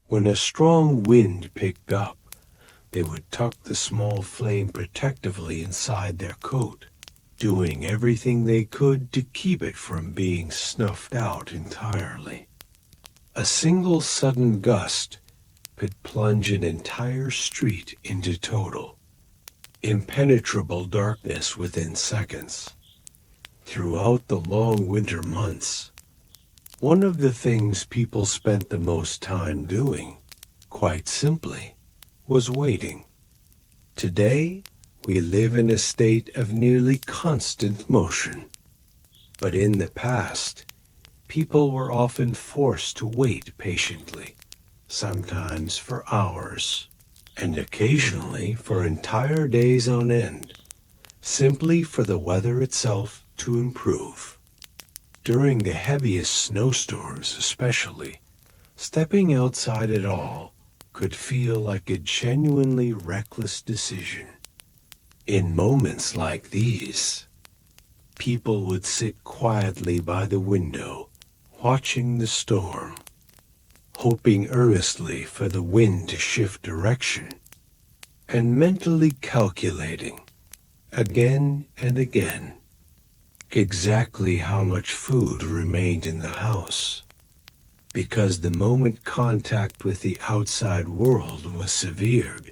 When a strong wind picked up, they would tuck the small flame protectively inside their coat, doing everything they could to keep it from being snuffed out entirely. A single sudden gust could plunge an entire street into total, impenetrable darkness within seconds. Throughout the long winter months, one of the things people spent the most time doing, quite simply, was waiting. Today, we live in a state of nearly constant motion. But in the past, people were often forced to wait patiently, sometimes for hours, and occasionally for entire days on end, simply for the weather itself to improve. During the heaviest snowstorms especially, stepping outside at all could feel like a genuinely reckless decision. In moments like these, people would sit quietly by the window, watching the storm, hoping earnestly for the wind to shift direction, and mentally calculating, again and again, exactly how much food remained in the house. Because the moment contact with the outside world was severed,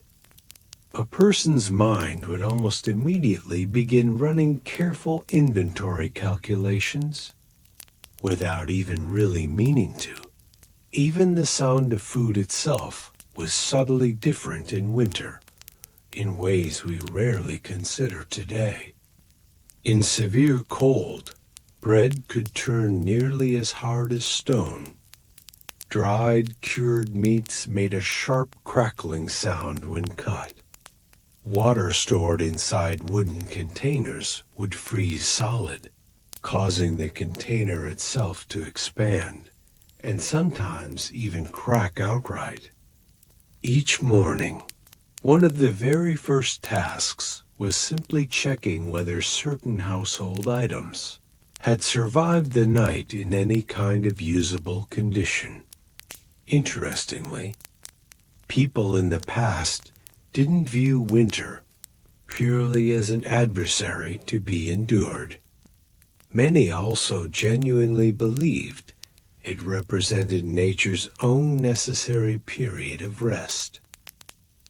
a person's mind would almost immediately begin running careful inventory calculations without even really meaning to. Even the sound of food itself was subtly different in winter, in ways we rarely consider today. In severe cold, bread could turn nearly as hard as stone. Dried, cured meats made a sharp crackling sound when cut. Water stored inside wooden containers would freeze solid, causing the container itself to expand, and sometimes even crack outright. Each morning, one of the very first tasks was simply checking whether certain household items had survived the night in any kind of usable condition. Interestingly, people in the past didn't view winter purely as an adversary to be endured. Many also genuinely believed it represented nature's own necessary period of rest.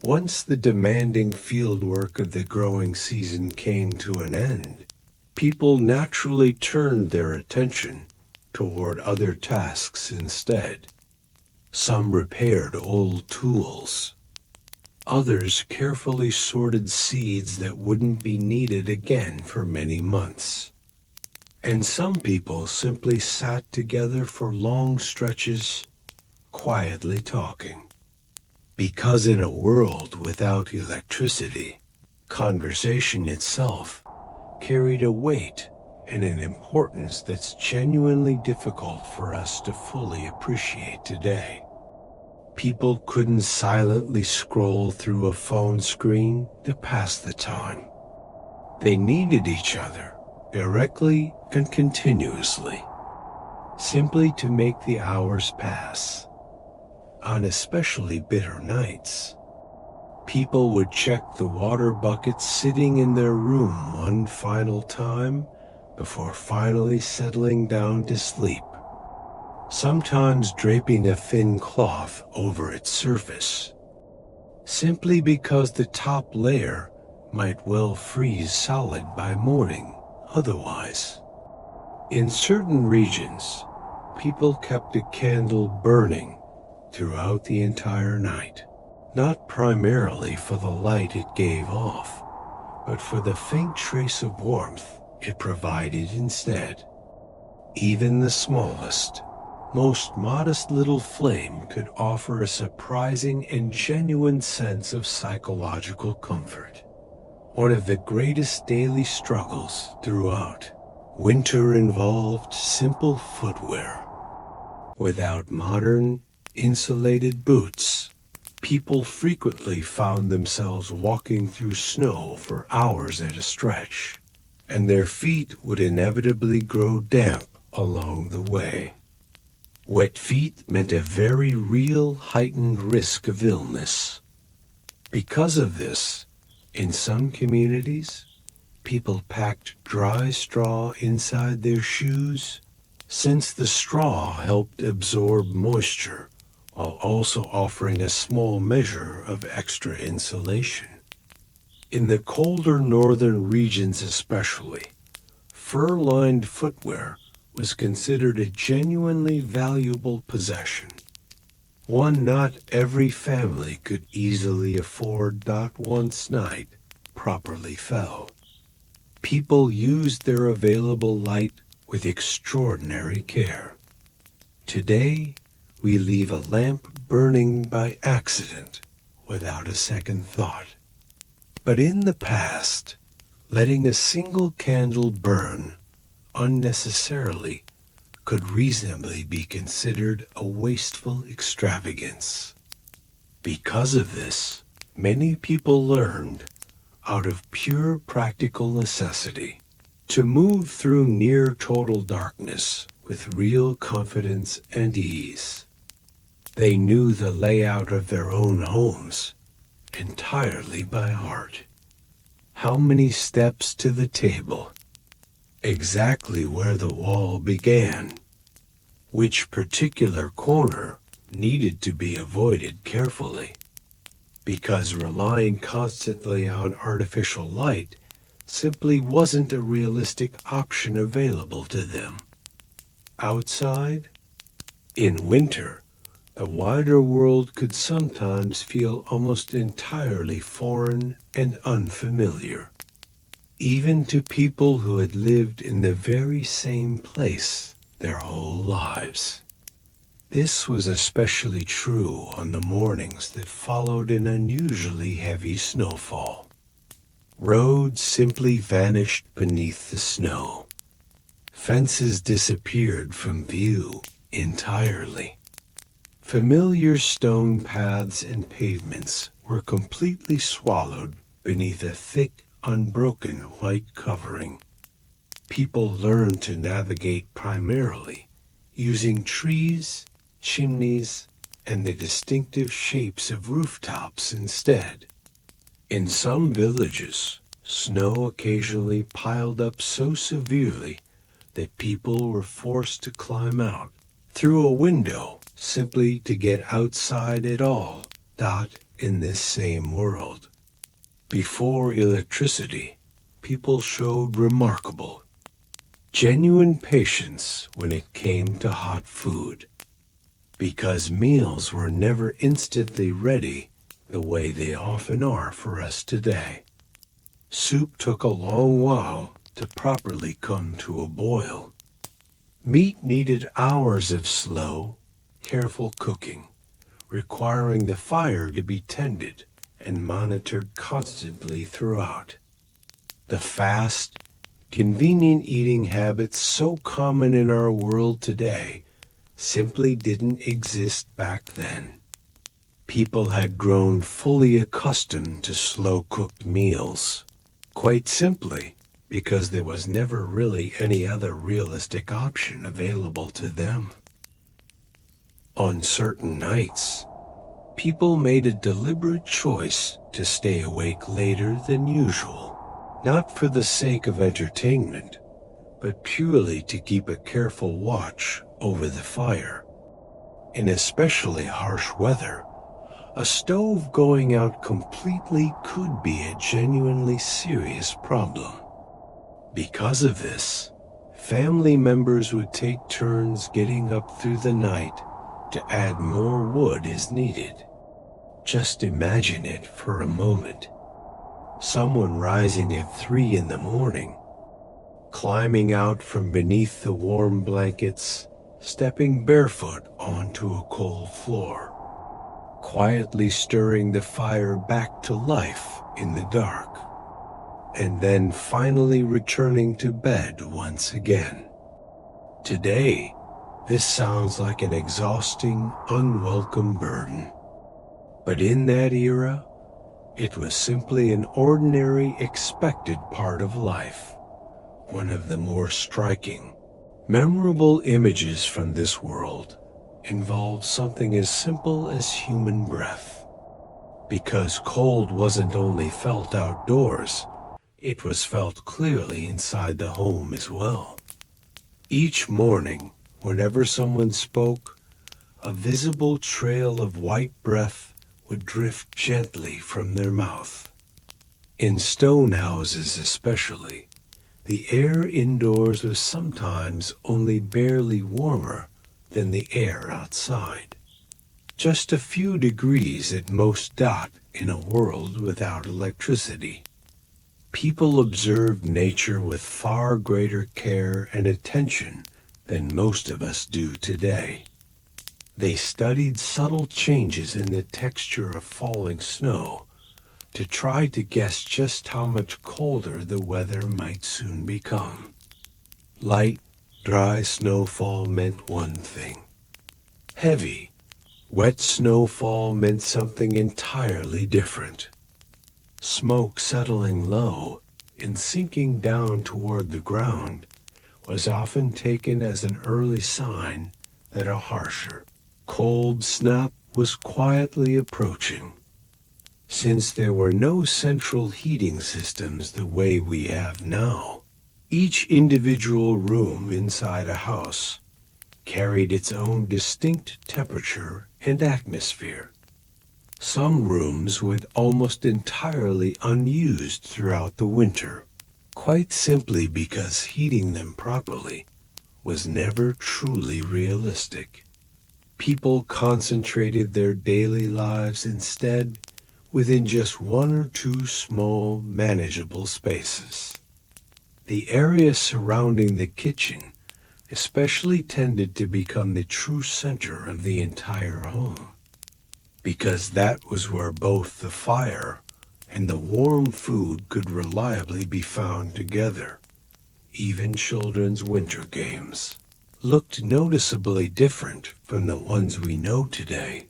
Once the demanding fieldwork of the growing season came to an end, people naturally turned their attention toward other tasks instead. Some repaired old tools. Others carefully sorted seeds that wouldn't be needed again for many months. And some people simply sat together for long stretches, quietly talking. Because in a world without electricity, conversation itself carried a weight and an importance that's genuinely difficult for us to fully appreciate today. People couldn't silently scroll through a phone screen to pass the time. They needed each other, directly and continuously, simply to make the hours pass. On especially bitter nights, people would check the water buckets sitting in their room one final time before finally settling down to sleep, sometimes draping a thin cloth over its surface, simply because the top layer might well freeze solid by morning otherwise. In certain regions, people kept a candle burning throughout the entire night, not primarily for the light it gave off, but for the faint trace of warmth it provided instead. Even the smallest, most modest little flame could offer a surprising and genuine sense of psychological comfort. One of the greatest daily struggles throughout winter involved simple footwear. Without modern, insulated boots, people frequently found themselves walking through snow for hours at a stretch, and their feet would inevitably grow damp along the way. Wet feet meant a very real heightened risk of illness. Because of this, in some communities, people packed dry straw inside their shoes, since the straw helped absorb moisture while also offering a small measure of extra insulation. In the colder northern regions especially, fur-lined footwear was considered a genuinely valuable possession, one not every family could easily afford. Once night properly fell, people used their available light with extraordinary care. Today, we leave a lamp burning by accident without a second thought. But in the past, letting a single candle burn unnecessarily could reasonably be considered a wasteful extravagance. Because of this, many people learned, out of pure practical necessity, to move through near total darkness with real confidence and ease. They knew the layout of their own homes entirely by heart. How many steps to the table? Exactly where the wall began. Which particular corner needed to be avoided carefully, because relying constantly on artificial light simply wasn't a realistic option available to them. Outside, in winter, the wider world could sometimes feel almost entirely foreign and unfamiliar, even to people who had lived in the very same place their whole lives. This was especially true on the mornings that followed an unusually heavy snowfall. Roads simply vanished beneath the snow. Fences disappeared from view entirely. Familiar stone paths and pavements were completely swallowed beneath a thick, unbroken white covering. People learned to navigate primarily using trees, chimneys, and the distinctive shapes of rooftops instead. In some villages, snow occasionally piled up so severely that people were forced to climb out through a window simply to get outside at all. In this same world, before electricity, people showed remarkable, genuine patience when it came to hot food, because meals were never instantly ready the way they often are for us today. Soup took a long while to properly come to a boil. Meat needed hours of slow, careful cooking, requiring the fire to be tended and monitored constantly throughout. The fast, convenient eating habits so common in our world today simply didn't exist back then. People had grown fully accustomed to slow-cooked meals, quite simply because there was never really any other realistic option available to them. On certain nights, people made a deliberate choice to stay awake later than usual, not for the sake of entertainment, but purely to keep a careful watch over the fire. In especially harsh weather, a stove going out completely could be a genuinely serious problem. Because of this, family members would take turns getting up through the night to add more wood as needed. Just imagine it for a moment. Someone rising at 3 in the morning, climbing out from beneath the warm blankets, stepping barefoot onto a cold floor, quietly stirring the fire back to life in the dark, and then finally returning to bed once again. Today, this sounds like an exhausting, unwelcome burden. But in that era, it was simply an ordinary, expected part of life. One of the more striking, memorable images from this world involved something as simple as human breath. Because cold wasn't only felt outdoors, it was felt clearly inside the home as well. Each morning, whenever someone spoke, a visible trail of white breath would drift gently from their mouth. In stone houses especially, the air indoors was sometimes only barely warmer than the air outside. Just a few degrees at most. In a world without electricity, people observed nature with far greater care and attention than most of us do today. They studied subtle changes in the texture of falling snow to try to guess just how much colder the weather might soon become. Light, dry snowfall meant one thing. Heavy, wet snowfall meant something entirely different. Smoke settling low and sinking down toward the ground was often taken as an early sign that a harsher, cold snap was quietly approaching. Since there were no central heating systems the way we have now, each individual room inside a house carried its own distinct temperature and atmosphere. Some rooms went almost entirely unused throughout the winter, quite simply because heating them properly was never truly realistic. People concentrated their daily lives instead within just one or two small, manageable spaces. The area surrounding the kitchen especially tended to become the true center of the entire home, because that was where both the fire and the warm food could reliably be found together. Even children's winter games looked noticeably different from the ones we know today.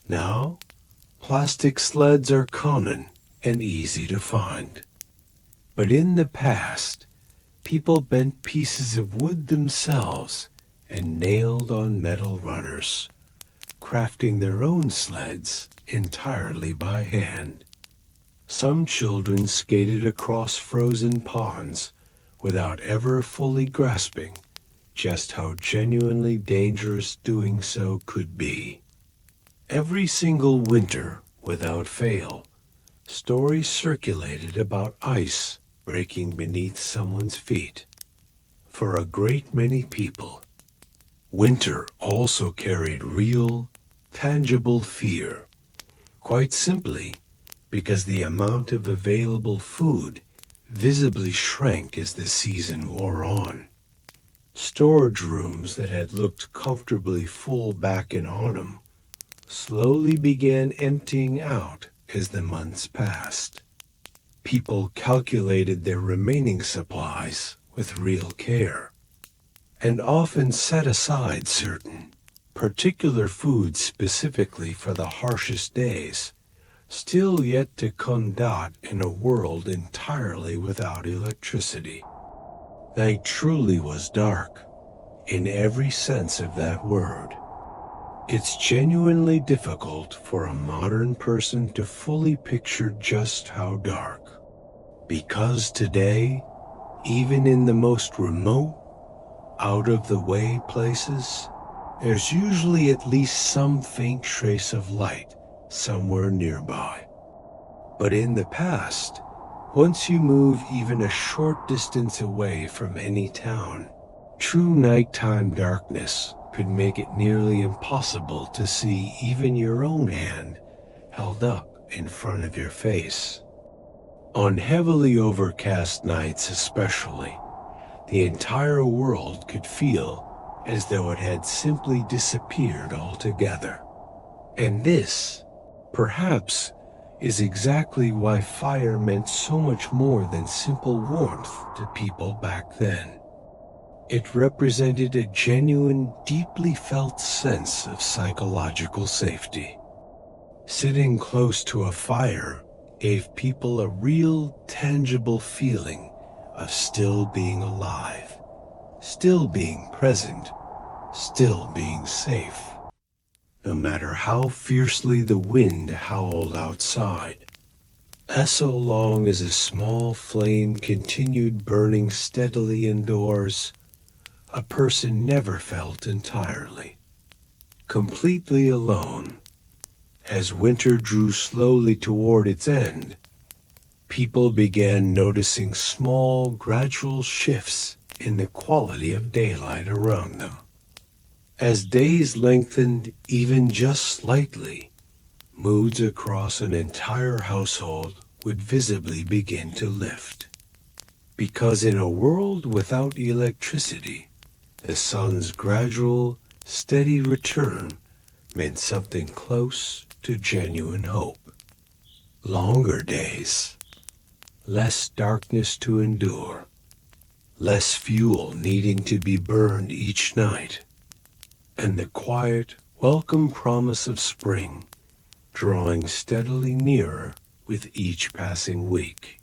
Now, plastic sleds are common and easy to find. But in the past, people bent pieces of wood themselves and nailed on metal runners, crafting their own sleds entirely by hand. Some children skated across frozen ponds without ever fully grasping just how genuinely dangerous doing so could be. Every single winter, without fail, stories circulated about ice breaking beneath someone's feet. For a great many people, winter also carried real, tangible fear, quite simply because the amount of available food visibly shrank as the season wore on. Storage rooms that had looked comfortably full back in autumn slowly began emptying out as the months passed. People calculated their remaining supplies with real care, and often set aside certain particular foods specifically for the harshest days, still yet to come dot in a world entirely without electricity. Night truly was dark, in every sense of that word. It's genuinely difficult for a modern person to fully picture just how dark. Because today, even in the most remote, out-of-the-way places, there's usually at least some faint trace of light somewhere nearby. But in the past, once you move even a short distance away from any town, true nighttime darkness could make it nearly impossible to see even your own hand held up in front of your face. On heavily overcast nights especially, the entire world could feel as though it had simply disappeared altogether. And this, perhaps, is exactly why fire meant so much more than simple warmth to people back then. It represented a genuine, deeply felt sense of psychological safety. Sitting close to a fire gave people a real, tangible feeling of still being alive, still being present, still being safe, no matter how fiercely the wind howled outside. As so long as a small flame continued burning steadily indoors, a person never felt entirely, completely alone. As winter drew slowly toward its end, people began noticing small, gradual shifts in the quality of daylight around them. As days lengthened even just slightly, moods across an entire household would visibly begin to lift. Because in a world without electricity, the sun's gradual, steady return meant something close to genuine hope. Longer days, less darkness to endure, less fuel needing to be burned each night, and the quiet, welcome promise of spring drawing steadily nearer with each passing week.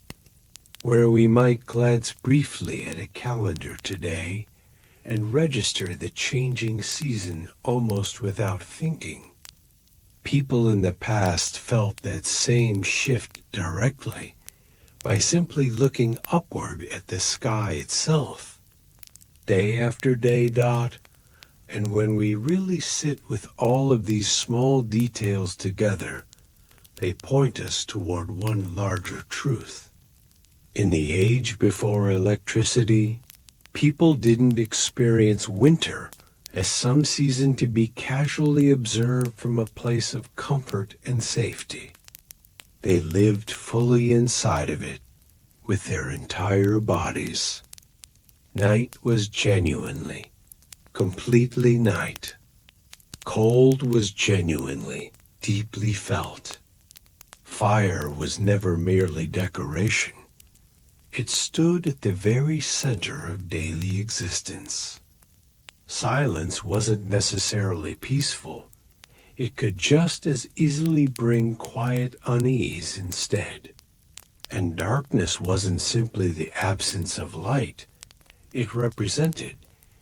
Where we might glance briefly at a calendar today and register the changing season almost without thinking, people in the past felt that same shift directly by simply looking upward at the sky itself, day after day. And when we really sit with all of these small details together, they point us toward one larger truth. In the age before electricity, people didn't experience winter as some season to be casually observed from a place of comfort and safety. They lived fully inside of it with their entire bodies. Night was genuinely, completely night. Cold was genuinely, deeply felt. Fire was never merely decoration. It stood at the very center of daily existence. Silence wasn't necessarily peaceful. It could just as easily bring quiet unease instead. And darkness wasn't simply the absence of light. It represented,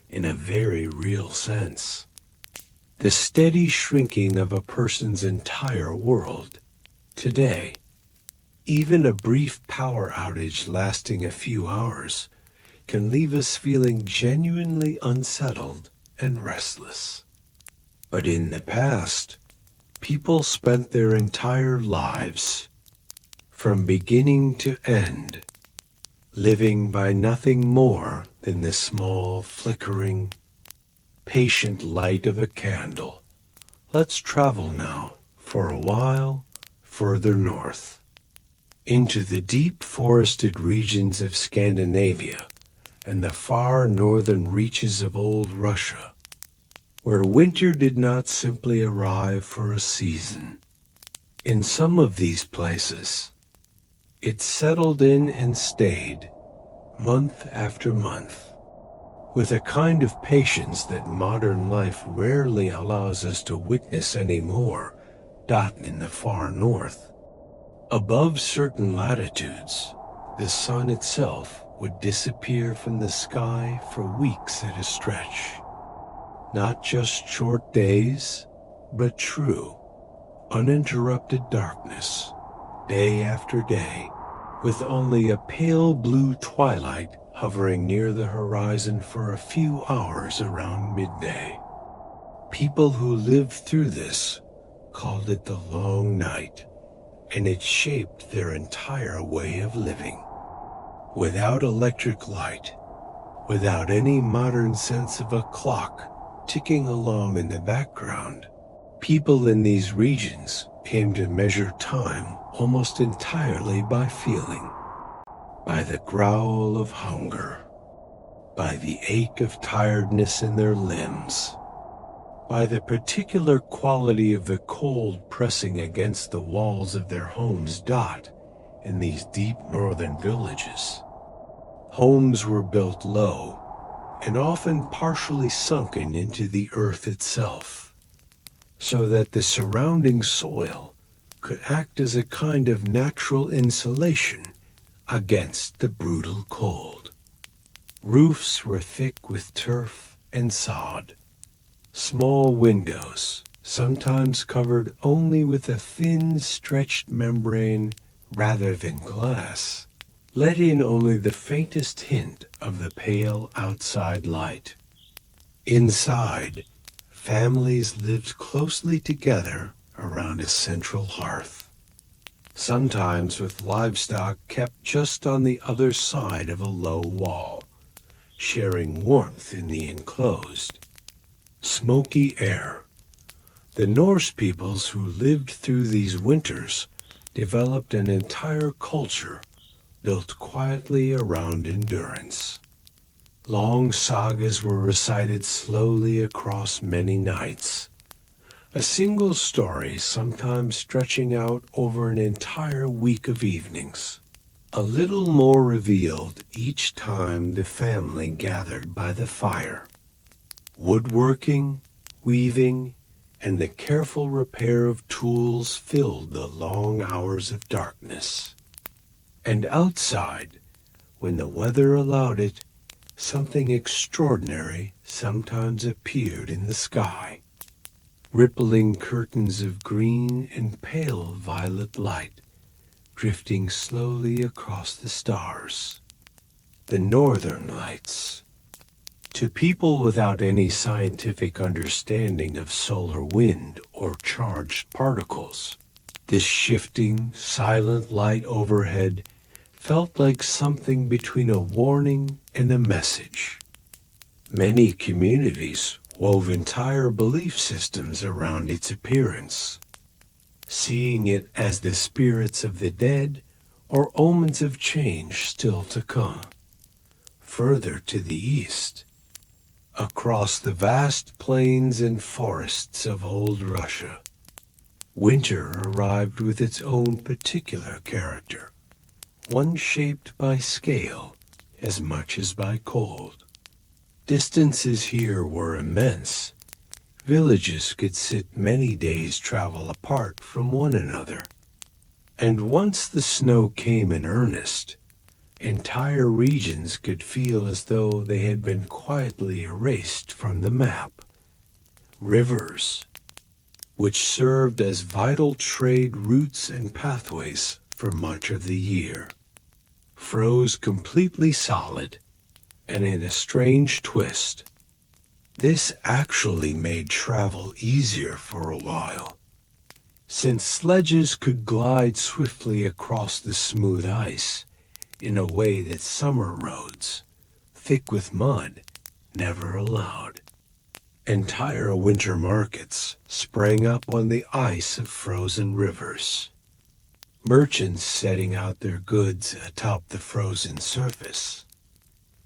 in a very real sense, the steady shrinking of a person's entire world. Today, even a brief power outage lasting a few hours can leave us feeling genuinely unsettled and restless. But in the past, people spent their entire lives, from beginning to end, living by nothing more than the small, flickering, patient light of a candle. Let's travel now, for a while, further north, into the deep forested regions of Scandinavia and the far northern reaches of old Russia, where winter did not simply arrive for a season. In some of these places, it settled in and stayed, month after month, with a kind of patience that modern life rarely allows us to witness anymore. In the far north, above certain latitudes, the sun itself would disappear from the sky for weeks at a stretch. Not just short days, but true, uninterrupted darkness, day after day, with only a pale blue twilight hovering near the horizon for a few hours around midday. People who lived through this called it the long night, and it shaped their entire way of living. Without electric light, without any modern sense of a clock ticking along in the background, people in these regions came to measure time almost entirely by feeling, by the growl of hunger, by the ache of tiredness in their limbs, by the particular quality of the cold pressing against the walls of their homes. In these deep northern villages, homes were built low and often partially sunken into the earth itself, so that the surrounding soil could act as a kind of natural insulation against the brutal cold. Roofs were thick with turf and sod. Small windows, sometimes covered only with a thin, stretched membrane rather than glass, let in only the faintest hint of the pale outside light. Inside, families lived closely together around a central hearth, sometimes with livestock kept just on the other side of a low wall, sharing warmth in the enclosed, smoky air. The Norse peoples who lived through these winters developed an entire culture built quietly around endurance. Long sagas were recited slowly across many nights, a single story sometimes stretching out over an entire week of evenings. a little more revealed each time the family gathered by the fire. Woodworking, weaving, and the careful repair of tools filled the long hours of darkness. And outside, when the weather allowed it, something extraordinary sometimes appeared in the sky. Rippling curtains of green and pale violet light drifting slowly across the stars. The northern lights. To people without any scientific understanding of solar wind or charged particles, this shifting, silent light overhead felt like something between a warning and a message. Many communities wove entire belief systems around its appearance, seeing it as the spirits of the dead or omens of change still to come. Further to the east, across the vast plains and forests of old Russia, winter arrived with its own particular character, one shaped by scale as much as by cold. Distances here were immense. Villages could sit many days' travel apart from one another. And once the snow came in earnest, entire regions could feel as though they had been quietly erased from the map. Rivers, which served as vital trade routes and pathways for much of the year, froze completely solid, and in a strange twist, this actually made travel easier for a while, since sledges could glide swiftly across the smooth ice in a way that summer roads, thick with mud, never allowed. Entire winter markets sprang up on the ice of frozen rivers. Merchants setting out their goods atop the frozen surface.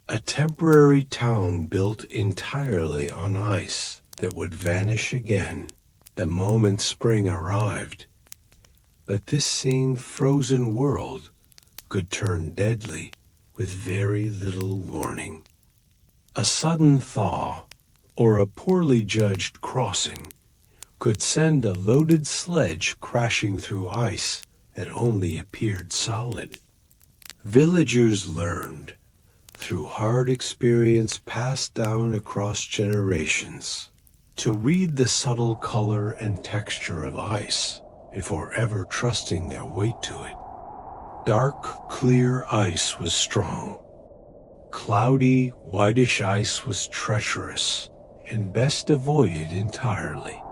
A temporary town built entirely on ice that would vanish again the moment spring arrived. But this same frozen world could turn deadly with very little warning. A sudden thaw or a poorly judged crossing could send a loaded sledge crashing through ice that only appeared solid. Villagers learned, through hard experience passed down across generations, to read the subtle color and texture of ice before ever trusting their weight to it. Dark, clear ice was strong. Cloudy, whitish ice was treacherous and best avoided entirely.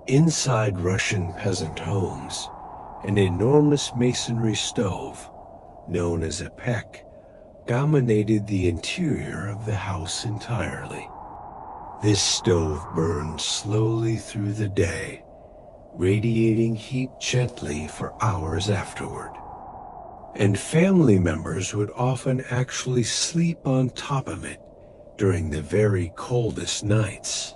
Inside Russian peasant homes, an enormous masonry stove, known as a pek, dominated the interior of the house entirely. This stove burned slowly through the day, radiating heat gently for hours afterward. And family members would often actually sleep on top of it during the very coldest nights,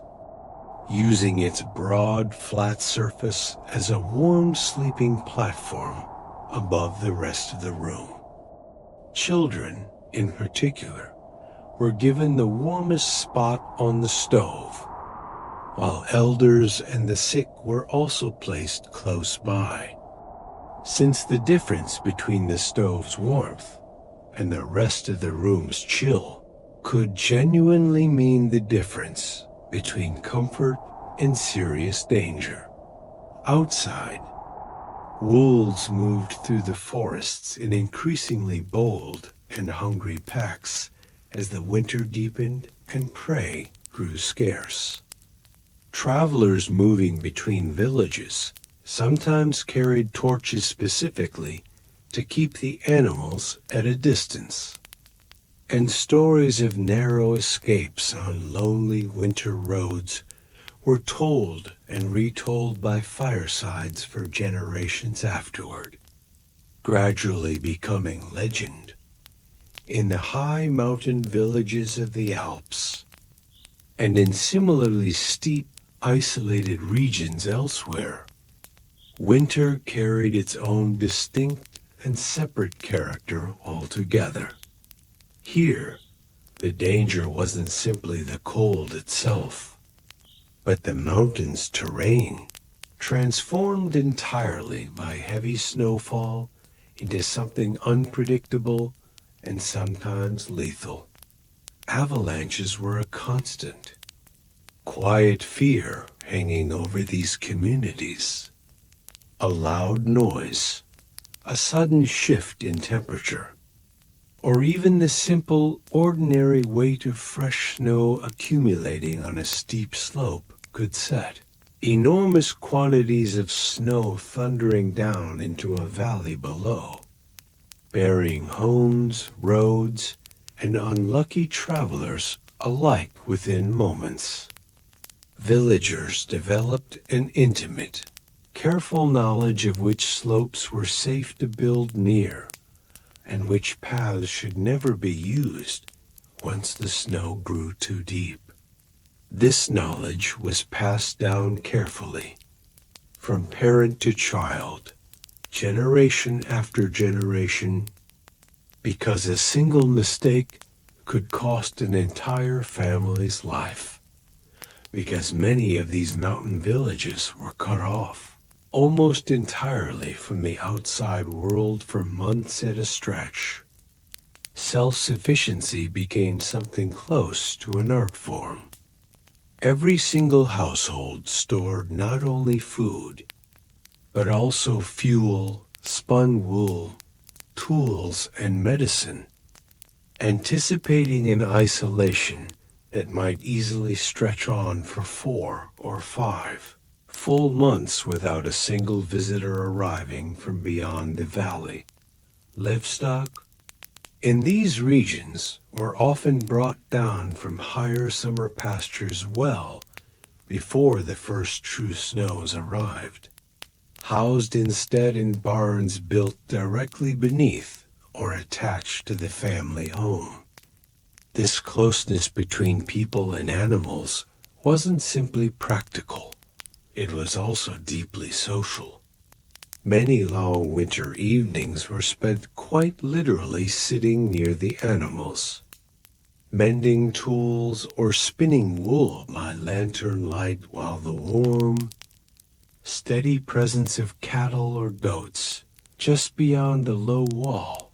using its broad, flat surface as a warm sleeping platform above the rest of the room. Children, in particular, were given the warmest spot on the stove, while elders and the sick were also placed close by. Since the difference between the stove's warmth and the rest of the room's chill could genuinely mean the difference between comfort and serious danger. Outside, wolves moved through the forests in increasingly bold and hungry packs as the winter deepened and prey grew scarce. Travelers moving between villages sometimes carried torches specifically to keep the animals at a distance. And stories of narrow escapes on lonely winter roads were told and retold by firesides for generations afterward, gradually becoming legend. In the high mountain villages of the Alps, and in similarly steep, isolated regions elsewhere, winter carried its own distinct and separate character altogether. Here, the danger wasn't simply the cold itself, but the mountain's terrain, transformed entirely by heavy snowfall into something unpredictable and sometimes lethal. Avalanches were a constant, quiet fear hanging over these communities. A loud noise, a sudden shift in temperature, or even the simple, ordinary weight of fresh snow accumulating on a steep slope could set enormous quantities of snow thundering down into a valley below, burying homes, roads, and unlucky travelers alike within moments. Villagers developed an intimate, careful knowledge of which slopes were safe to build near, and which paths should never be used once the snow grew too deep. This knowledge was passed down carefully, from parent to child, generation after generation, because a single mistake could cost an entire family's life, because many of these mountain villages were cut off almost entirely from the outside world for months at a stretch. Self-sufficiency became something close to an art form. Every single household stored not only food, but also fuel, spun wool, tools, and medicine, anticipating an isolation that might easily stretch on for 4 or 5 full months without a single visitor arriving from beyond the valley. Livestock in these regions were often brought down from higher summer pastures well before the first true snows arrived, housed instead in barns built directly beneath or attached to the family home. This closeness between people and animals wasn't simply practical, it was also deeply social. Many long winter evenings were spent quite literally sitting near the animals, mending tools or spinning wool by lantern light while the warm, steady presence of cattle or goats just beyond the low wall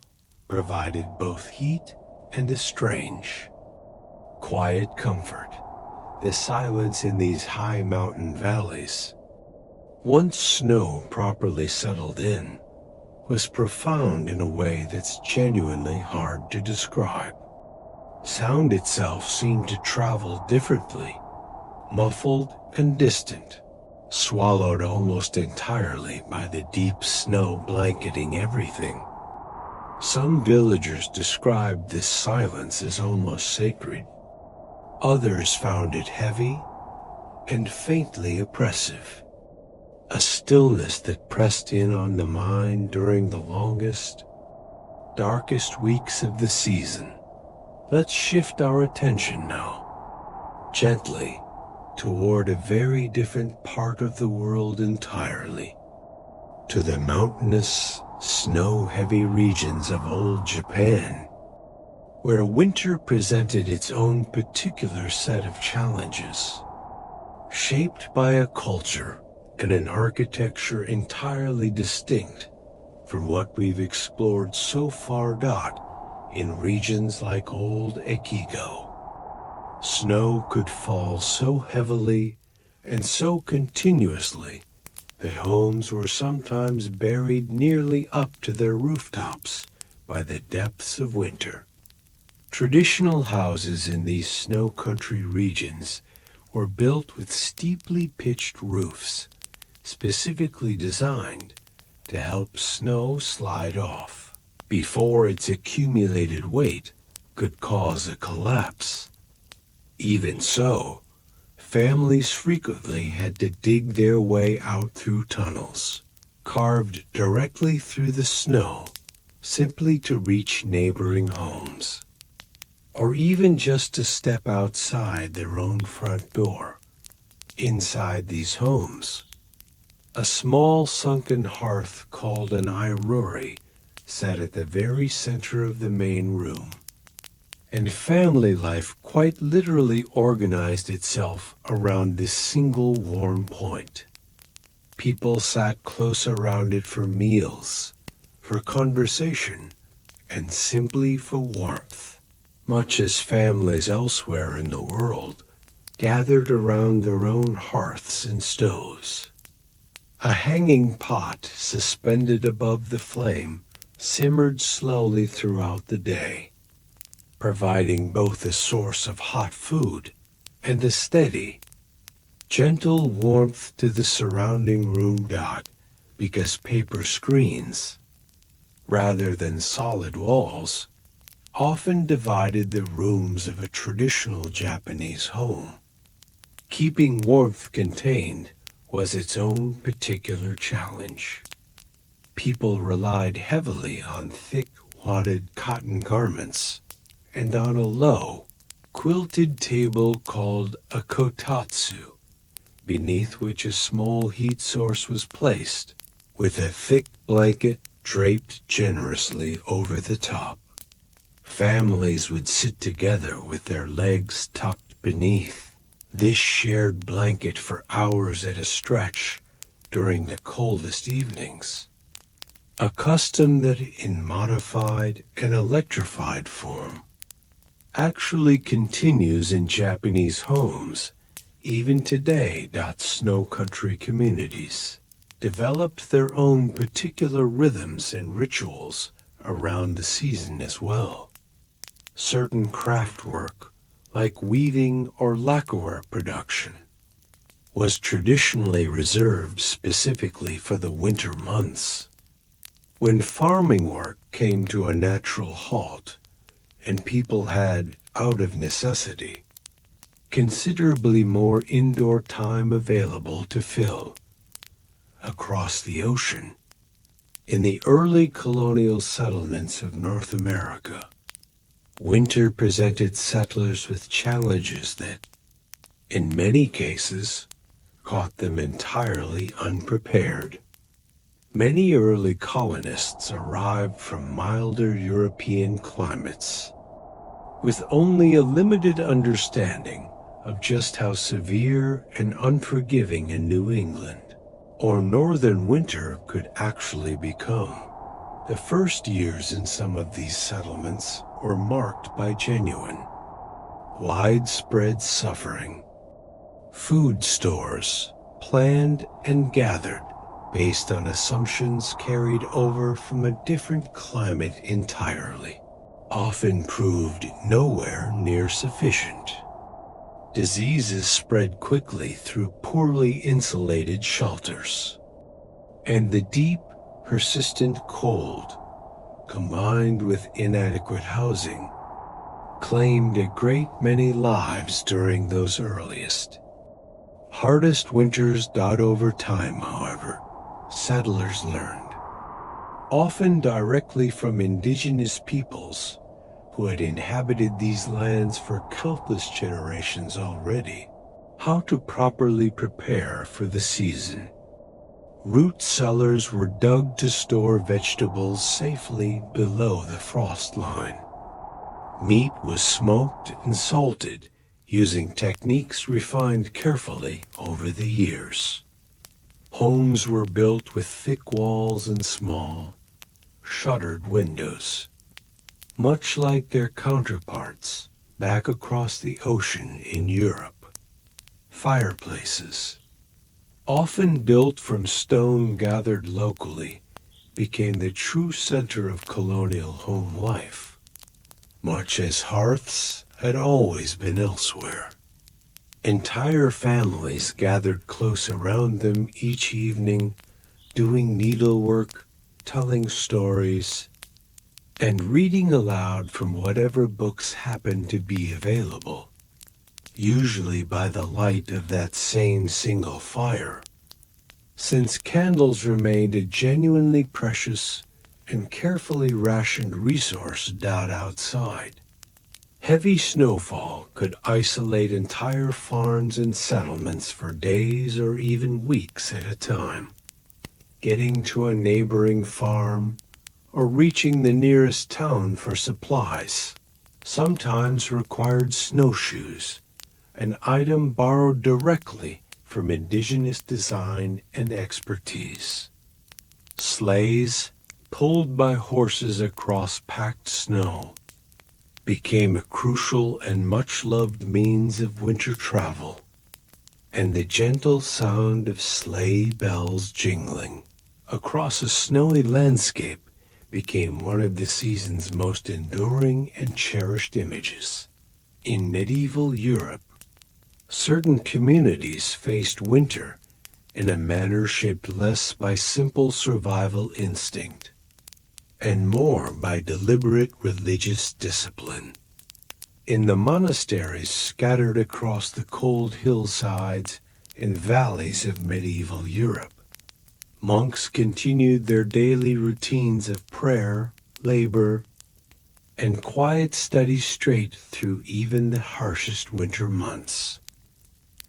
provided both heat and a strange, quiet comfort. The silence in these high mountain valleys, once snow properly settled in, was profound in a way that's genuinely hard to describe. Sound itself seemed to travel differently, muffled and distant, swallowed almost entirely by the deep snow blanketing everything. Some villagers described this silence as almost sacred. Others found it heavy and faintly oppressive, a stillness that pressed in on the mind during the longest, darkest weeks of the season. Let's shift our attention now, gently, toward a very different part of the world entirely, to the mountainous, snow-heavy regions of old Japan, where winter presented its own particular set of challenges, shaped by a culture and an architecture entirely distinct from what we've explored so far in regions like old Ekigo. Snow could fall so heavily and so continuously that homes were sometimes buried nearly up to their rooftops by the depths of winter. Traditional houses in these snow country regions were built with steeply pitched roofs, specifically designed to help snow slide off before its accumulated weight could cause a collapse. Even so, families frequently had to dig their way out through tunnels, carved directly through the snow, simply to reach neighboring homes, or even just to step outside their own front door. Inside these homes, a small sunken hearth called an irori sat at the very center of the main room, and family life quite literally organized itself around this single warm point. People sat close around it for meals, for conversation, and simply for warmth, much as families elsewhere in the world gathered around their own hearths and stoves. A hanging pot suspended above the flame simmered slowly throughout the day, providing both a source of hot food and a steady, gentle warmth to the surrounding room because paper screens, rather than solid walls, often divided the rooms of a traditional Japanese home. Keeping warmth contained was its own particular challenge. People relied heavily on thick wadded cotton garments and on a low, quilted table called a kotatsu, beneath which a small heat source was placed, with a thick blanket draped generously over the top. Families would sit together with their legs tucked beneath this shared blanket for hours at a stretch during the coldest evenings. A custom that in modified and electrified form actually continues in Japanese homes even today. Snow country communities developed their own particular rhythms and rituals around the season as well. Certain craft work, like weaving or lacquer production, was traditionally reserved specifically for the winter months. When farming work came to a natural halt, and people had, out of necessity, considerably more indoor time available to fill across the ocean, in the early colonial settlements of North America, winter presented settlers with challenges that, in many cases, caught them entirely unprepared. Many early colonists arrived from milder European climates, with only a limited understanding of just how severe and unforgiving a New England or northern winter could actually become. The first years in some of these settlements were marked by genuine, widespread suffering. Food stores, planned and gathered based on assumptions carried over from a different climate entirely, often proved nowhere near sufficient. Diseases spread quickly through poorly insulated shelters, and the deep, persistent cold, combined with inadequate housing, claimed a great many lives during those earliest, hardest winters. Over time, however, settlers learned, often directly from indigenous peoples who had inhabited these lands for countless generations already, how to properly prepare for the season. Root cellars were dug to store vegetables safely below the frost line. Meat was smoked and salted using techniques refined carefully over the years. Homes were built with thick walls and small, shuttered windows, much like their counterparts back across the ocean in Europe. Fireplaces, often built from stone gathered locally, became the true center of colonial home life, much as hearths had always been elsewhere. Entire families gathered close around them each evening, doing needlework, telling stories, and reading aloud from whatever books happened to be available, usually by the light of that same single fire, since candles remained a genuinely precious and carefully rationed resource outside. Heavy snowfall could isolate entire farms and settlements for days or even weeks at a time. Getting to a neighboring farm or reaching the nearest town for supplies. Sometimes required snowshoes, an item borrowed directly from indigenous design and expertise. Sleighs, pulled by horses across packed snow, became a crucial and much-loved means of winter travel, and the gentle sound of sleigh bells jingling across a snowy landscape became one of the season's most enduring and cherished images. In medieval Europe, certain communities faced winter in a manner shaped less by simple survival instinct and more by deliberate religious discipline. In the monasteries scattered across the cold hillsides and valleys of medieval Europe, monks continued their daily routines of prayer, labor, and quiet study straight through even the harshest winter months,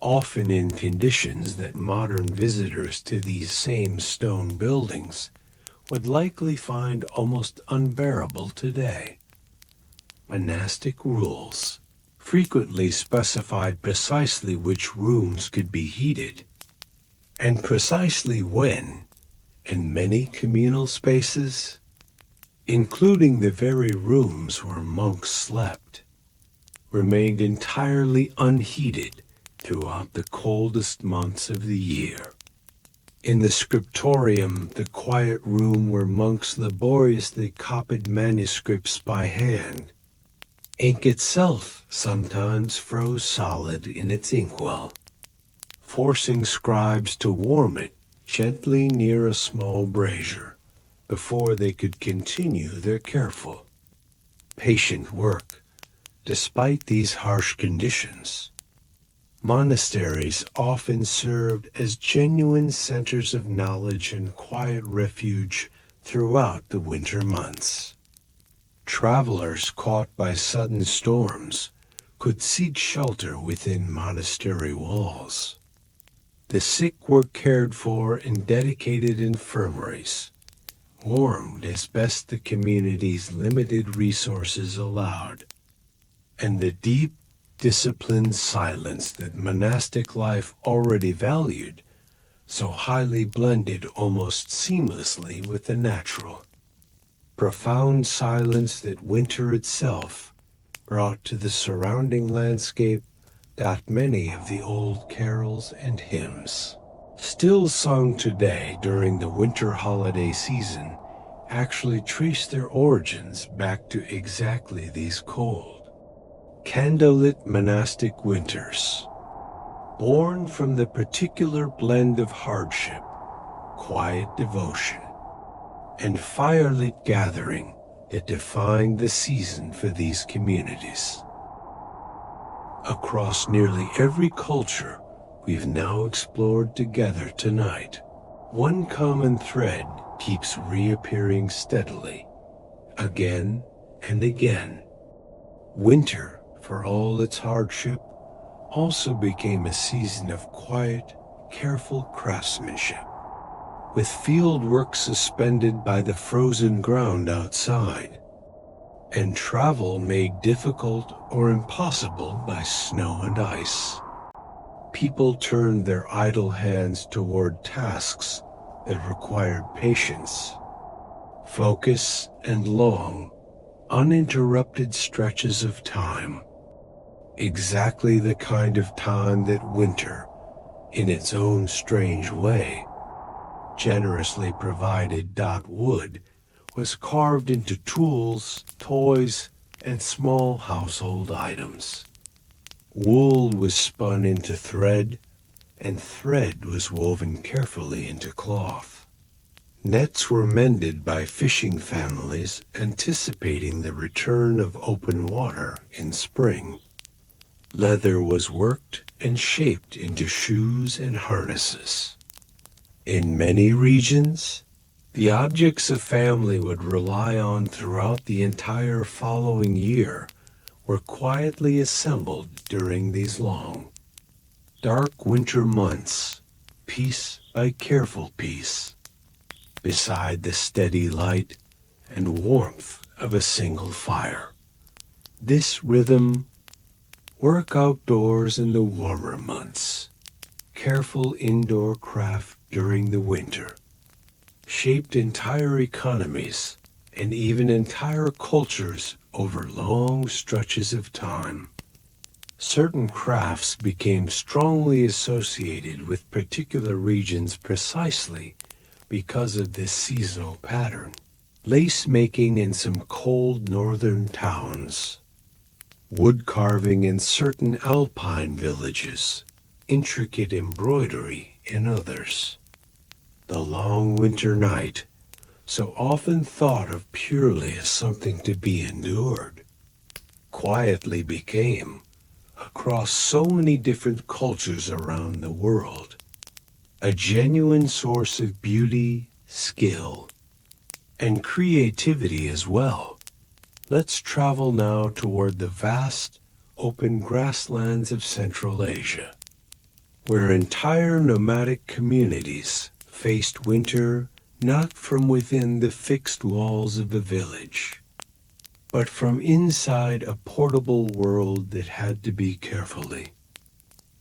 often in conditions that modern visitors to these same stone buildings would likely find almost unbearable today. Monastic rules frequently specified precisely which rooms could be heated, and precisely when, and many communal spaces, including the very rooms where monks slept, remained entirely unheated throughout the coldest months of the year. In the scriptorium, the quiet room where monks laboriously copied manuscripts by hand, ink itself sometimes froze solid in its inkwell, forcing scribes to warm it gently near a small brazier before they could continue their careful, patient work. Despite these harsh conditions, monasteries often served as genuine centers of knowledge and quiet refuge throughout the winter months. Travelers caught by sudden storms could seek shelter within monastery walls. The sick were cared for in dedicated infirmaries, warmed as best the community's limited resources allowed, and the deep, disciplined silence that monastic life already valued so highly blended almost seamlessly with the natural, profound silence that winter itself brought to the surrounding landscape that many of the old carols and hymns, still sung today during the winter holiday season, actually trace their origins back to exactly these cold, candlelit monastic winters, born from the particular blend of hardship, quiet devotion, and firelit gathering that defined the season for these communities. Across nearly every culture we've now explored together tonight, one common thread keeps reappearing steadily, again and again. Winter, for all its hardship, also became a season of quiet, careful craftsmanship, with field work suspended by the frozen ground outside, and travel made difficult or impossible by snow and ice. People turned their idle hands toward tasks that required patience, focus, and long, uninterrupted stretches of time. Exactly the kind of time that winter, in its own strange way, generously provided. Wood was carved into tools, toys, and small household items. Wool was spun into thread, and thread was woven carefully into cloth. Nets were mended by fishing families anticipating the return of open water in spring. Leather was worked and shaped into shoes and harnesses. In many regions, the objects a family would rely on throughout the entire following year were quietly assembled during these long, dark winter months, piece by careful piece, beside the steady light and warmth of a single fire. This rhythm, work outdoors in the warmer months, careful indoor craft during the winter, shaped entire economies and even entire cultures over long stretches of time. Certain crafts became strongly associated with particular regions precisely because of this seasonal pattern. Lace making in some cold northern towns, wood carving in certain alpine villages, intricate embroidery in others. The long winter night, so often thought of purely as something to be endured, quietly became, across so many different cultures around the world, a genuine source of beauty, skill, and creativity as well. Let's travel now toward the vast, open grasslands of Central Asia, where entire nomadic communities faced winter not from within the fixed walls of a village, but from inside a portable world that had to be carefully,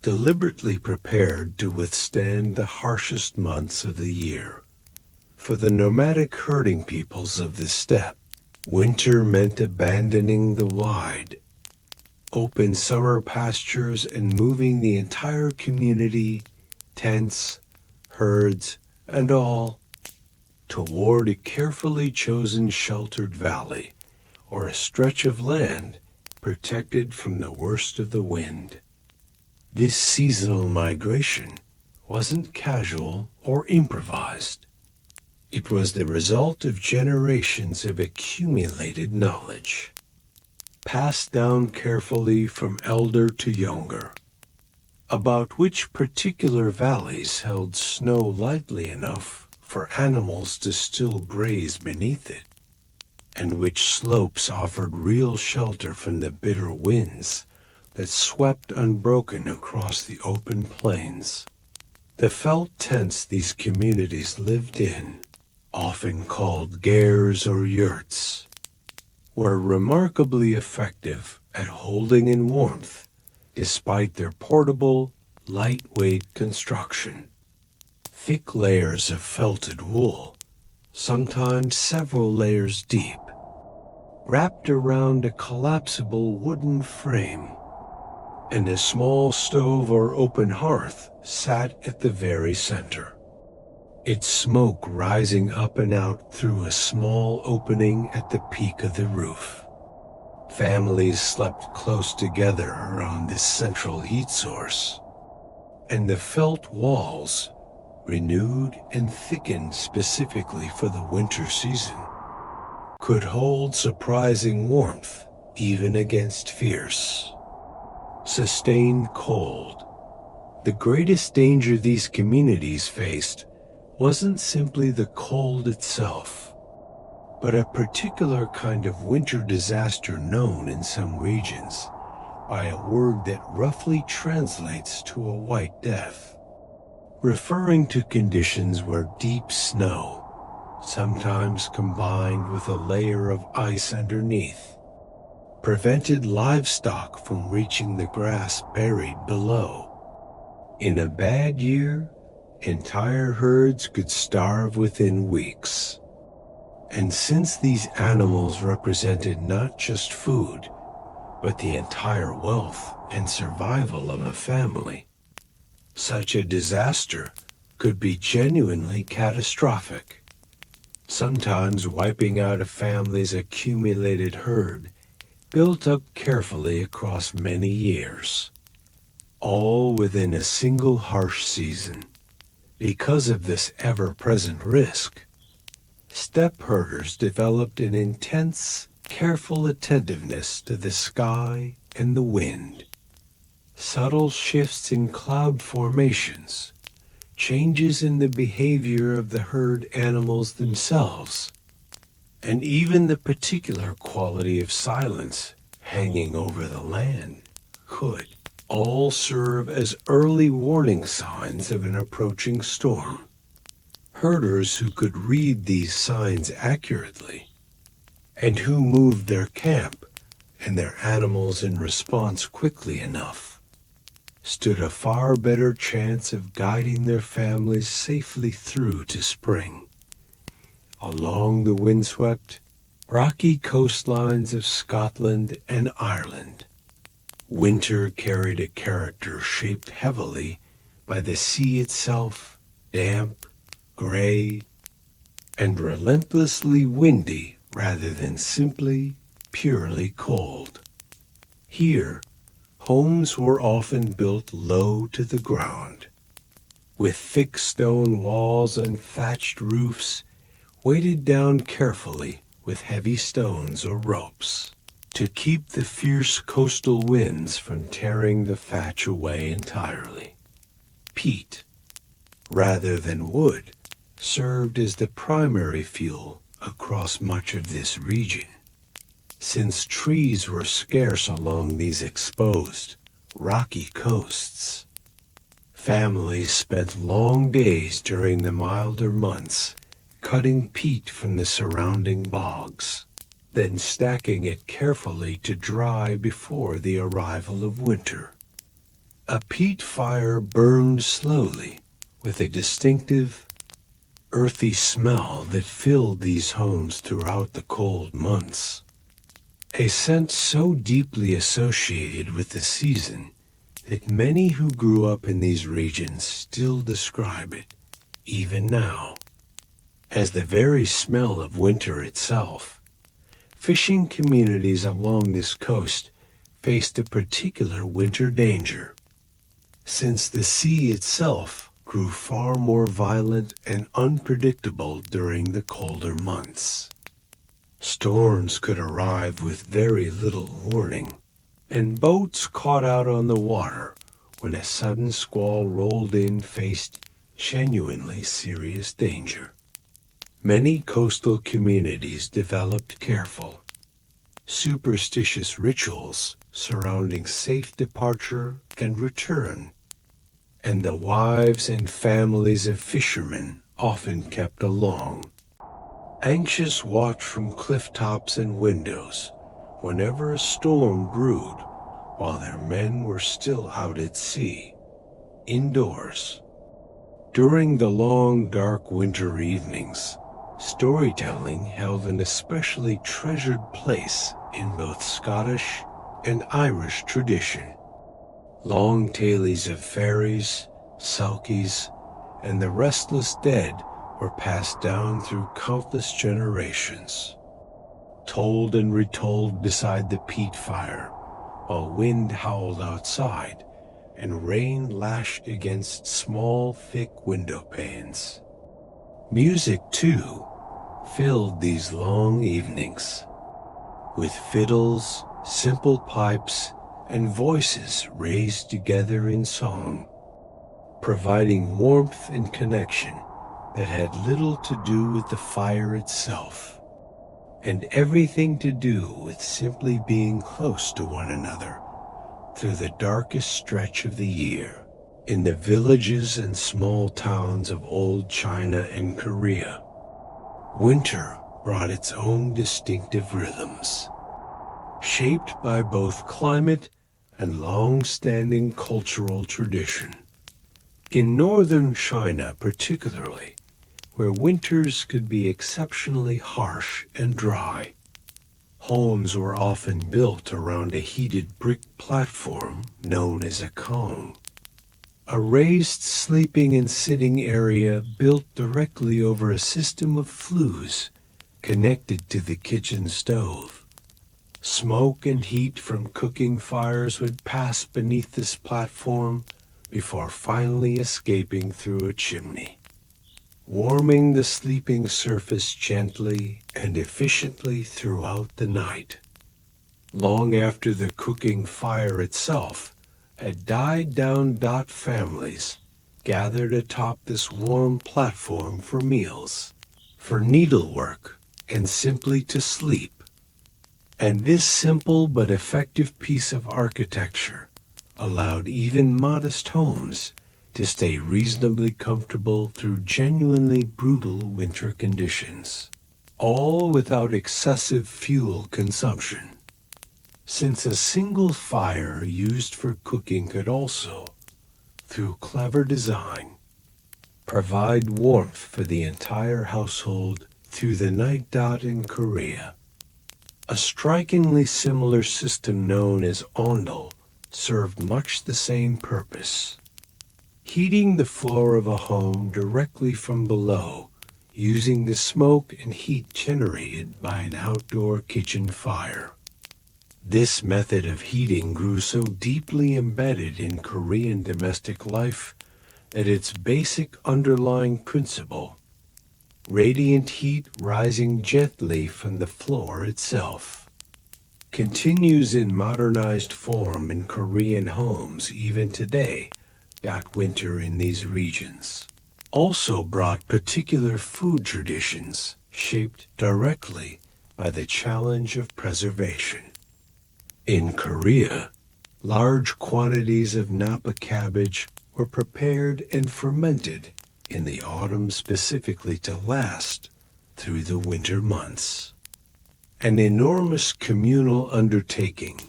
deliberately prepared to withstand the harshest months of the year. For the nomadic herding peoples of the steppe, winter meant abandoning the wide, open summer pastures and moving the entire community, tents, herds, and all, toward a carefully chosen sheltered valley or a stretch of land protected from the worst of the wind. This seasonal migration wasn't casual or improvised. It was the result of generations of accumulated knowledge, passed down carefully from elder to younger, about which particular valleys held snow lightly enough for animals to still graze beneath it, and which slopes offered real shelter from the bitter winds that swept unbroken across the open plains. The felt tents these communities lived in, often called gers or yurts, were remarkably effective at holding in warmth despite their portable, lightweight construction. Thick layers of felted wool, sometimes several layers deep, wrapped around a collapsible wooden frame, and a small stove or open hearth sat at the very center, its smoke rising up and out through a small opening at the peak of the roof. Families slept close together around this central heat source, and the felt walls, renewed and thickened specifically for the winter season, could hold surprising warmth even against fierce, sustained cold. The greatest danger these communities faced wasn't simply the cold itself, but a particular kind of winter disaster known in some regions by a word that roughly translates to a white death, referring to conditions where deep snow, sometimes combined with a layer of ice underneath, prevented livestock from reaching the grass buried below. In a bad year, entire herds could starve within weeks. And since these animals represented not just food, but the entire wealth and survival of a family, such a disaster could be genuinely catastrophic, sometimes wiping out a family's accumulated herd, built up carefully across many years, all within a single harsh season. Because of this ever-present risk, steppe herders developed an intense, careful attentiveness to the sky and the wind. Subtle shifts in cloud formations, changes in the behavior of the herd animals themselves, and even the particular quality of silence hanging over the land could all serve as early warning signs of an approaching storm. Herders who could read these signs accurately and who moved their camp and their animals in response quickly enough, stood a far better chance of guiding their families safely through to spring. Along the windswept, rocky coastlines of Scotland and Ireland, winter carried a character shaped heavily by the sea itself, damp, gray, and relentlessly windy rather than simply, purely cold. Here, homes were often built low to the ground, with thick stone walls and thatched roofs weighted down carefully with heavy stones or ropes to keep the fierce coastal winds from tearing the thatch away entirely. Peat, rather than wood, served as the primary fuel across much of this region, since trees were scarce along these exposed, rocky coasts. Families spent long days during the milder months cutting peat from the surrounding bogs, then stacking it carefully to dry before the arrival of winter. A peat fire burned slowly with a distinctive, earthy smell that filled these homes throughout the cold months, a scent so deeply associated with the season that many who grew up in these regions still describe it, even now, as the very smell of winter itself. Fishing communities along this coast faced a particular winter danger, since the sea itself grew far more violent and unpredictable during the colder months. Storms could arrive with very little warning, and boats caught out on the water when a sudden squall rolled in faced genuinely serious danger. Many coastal communities developed careful, superstitious rituals surrounding safe departure and return, and the wives and families of fishermen often kept along, anxious watch from cliff tops and windows whenever a storm brewed, while their men were still out at sea, indoors. During the long, dark winter evenings, storytelling held an especially treasured place in both Scottish and Irish tradition. Long tales of fairies, sulkies, and the restless dead were passed down through countless generations, told and retold beside the peat fire, while wind howled outside and rain lashed against small, thick window panes. Music, too, filled these long evenings, with fiddles, simple pipes, and voices raised together in song, providing warmth and connection that had little to do with the fire itself, and everything to do with simply being close to one another through the darkest stretch of the year. In the villages and small towns of old China and Korea, winter brought its own distinctive rhythms, shaped by both climate and long-standing cultural tradition. In northern China particularly, where winters could be exceptionally harsh and dry, homes were often built around a heated brick platform known as a kong, a raised sleeping and sitting area built directly over a system of flues connected to the kitchen stove. Smoke and heat from cooking fires would pass beneath this platform before finally escaping through a chimney, warming the sleeping surface gently and efficiently throughout the night. Long after the cooking fire itself had died down, families gathered atop this warm platform for meals, for needlework, and simply to sleep. And this simple but effective piece of architecture allowed even modest homes to stay reasonably comfortable through genuinely brutal winter conditions. all without excessive fuel consumption, since a single fire used for cooking could also, through clever design, provide warmth for the entire household through the night. In Korea, a strikingly similar system known as ondol served much the same purpose, heating the floor of a home directly from below using the smoke and heat generated by an outdoor kitchen fire. This method of heating grew so deeply embedded in Korean domestic life that its basic underlying principle, radiant heat rising gently from the floor itself, continues in modernized form in Korean homes even today. Winter in these regions also brought particular food traditions shaped directly by the challenge of preservation. In Korea, large quantities of Napa cabbage were prepared and fermented in the autumn specifically to last through the winter months. An enormous communal undertaking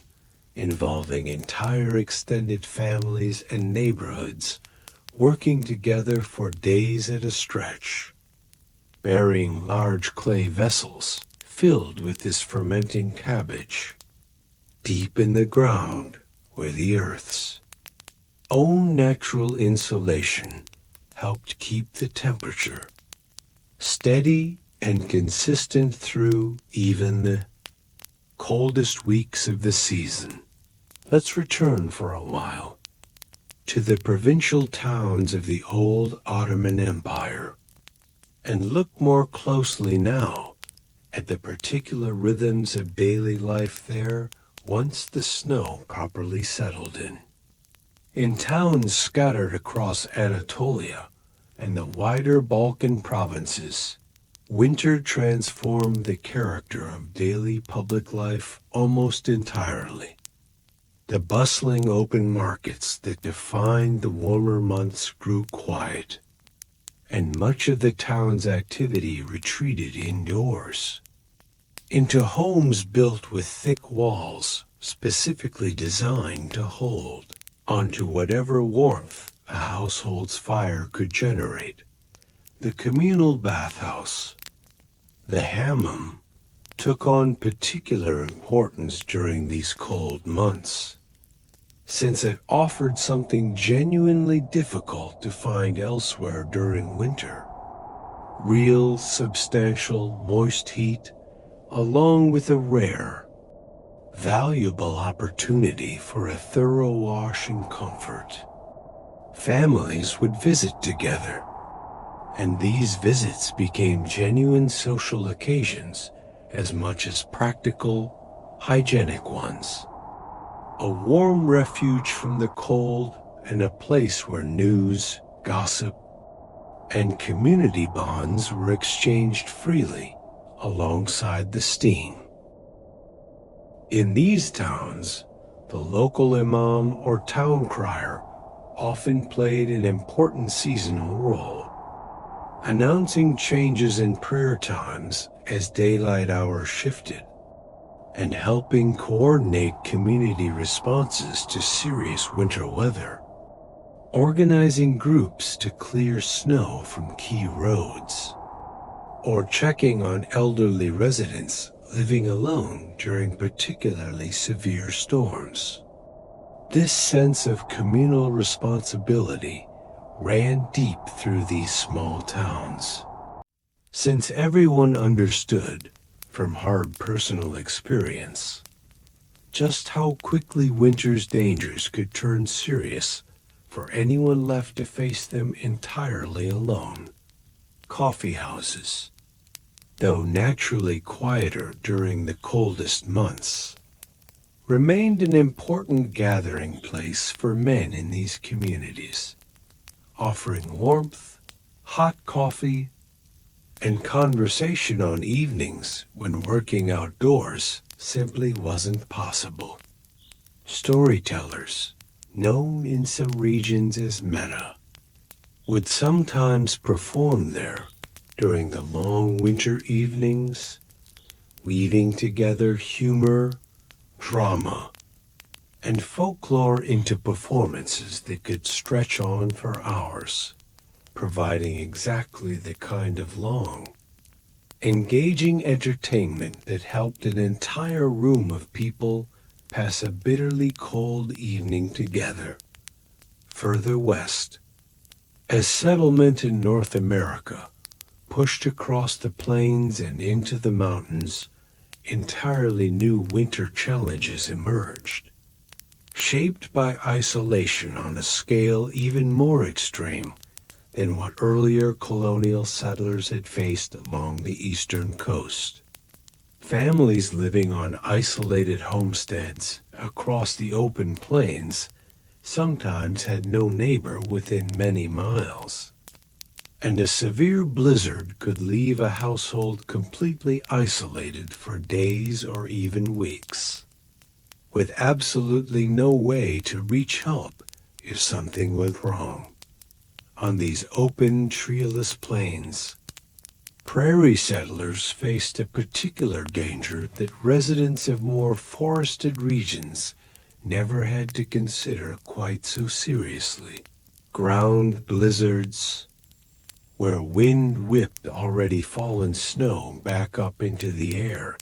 involving entire extended families and neighborhoods working together for days at a stretch, burying large clay vessels filled with this fermenting cabbage deep in the ground where the earth's own natural insulation helped keep the temperature steady and consistent through even the coldest weeks of the season. Let's return for a while to the provincial towns of the old Ottoman Empire and look more closely now at the particular rhythms of daily life there once the snow properly settled in. In towns scattered across Anatolia and the wider Balkan provinces, winter transformed the character of daily public life almost entirely. The bustling open markets that defined the warmer months grew quiet, and much of the town's activity retreated indoors, into homes built with thick walls specifically designed to hold onto whatever warmth a household's fire could generate. The communal bathhouse, the hammam, took on particular importance during these cold months, since it offered something genuinely difficult to find elsewhere during winter: real, substantial, moist heat, along with a rare, valuable opportunity for a thorough wash and comfort. Families would visit together, and these visits became genuine social occasions as much as practical, hygienic ones. A warm refuge from the cold and a place where news, gossip, and community bonds were exchanged freely alongside the steam. In these towns, the local imam or town crier often played an important seasonal role, announcing changes in prayer times as daylight hours shifted, and helping coordinate community responses to serious winter weather, organizing groups to clear snow from key roads, or checking on elderly residents living alone during particularly severe storms. This sense of communal responsibility ran deep through these small towns, since everyone understood from hard personal experience just how quickly winter's dangers could turn serious for anyone left to face them entirely alone. Coffee houses, though naturally quieter during the coldest months, remained an important gathering place for men in these communities, offering warmth, hot coffee, and conversation on evenings when working outdoors simply wasn't possible. Storytellers, known in some regions as mena, would sometimes perform there during the long winter evenings, weaving together humor, drama, and folklore into performances that could stretch on for hours, providing exactly the kind of long, engaging entertainment that helped an entire room of people pass a bitterly cold evening together. Further west, as settlement in North America pushed across the plains and into the mountains, entirely new winter challenges emerged, shaped by isolation on a scale even more extreme than what earlier colonial settlers had faced along the eastern coast. Families living on isolated homesteads across the open plains sometimes had no neighbor within many miles, and a severe blizzard could leave a household completely isolated for days or even weeks, with absolutely no way to reach help if something went wrong. On these open, treeless plains, prairie settlers faced a particular danger that residents of more forested regions never had to consider quite so seriously. Ground blizzards, where wind whipped already fallen snow back up into the air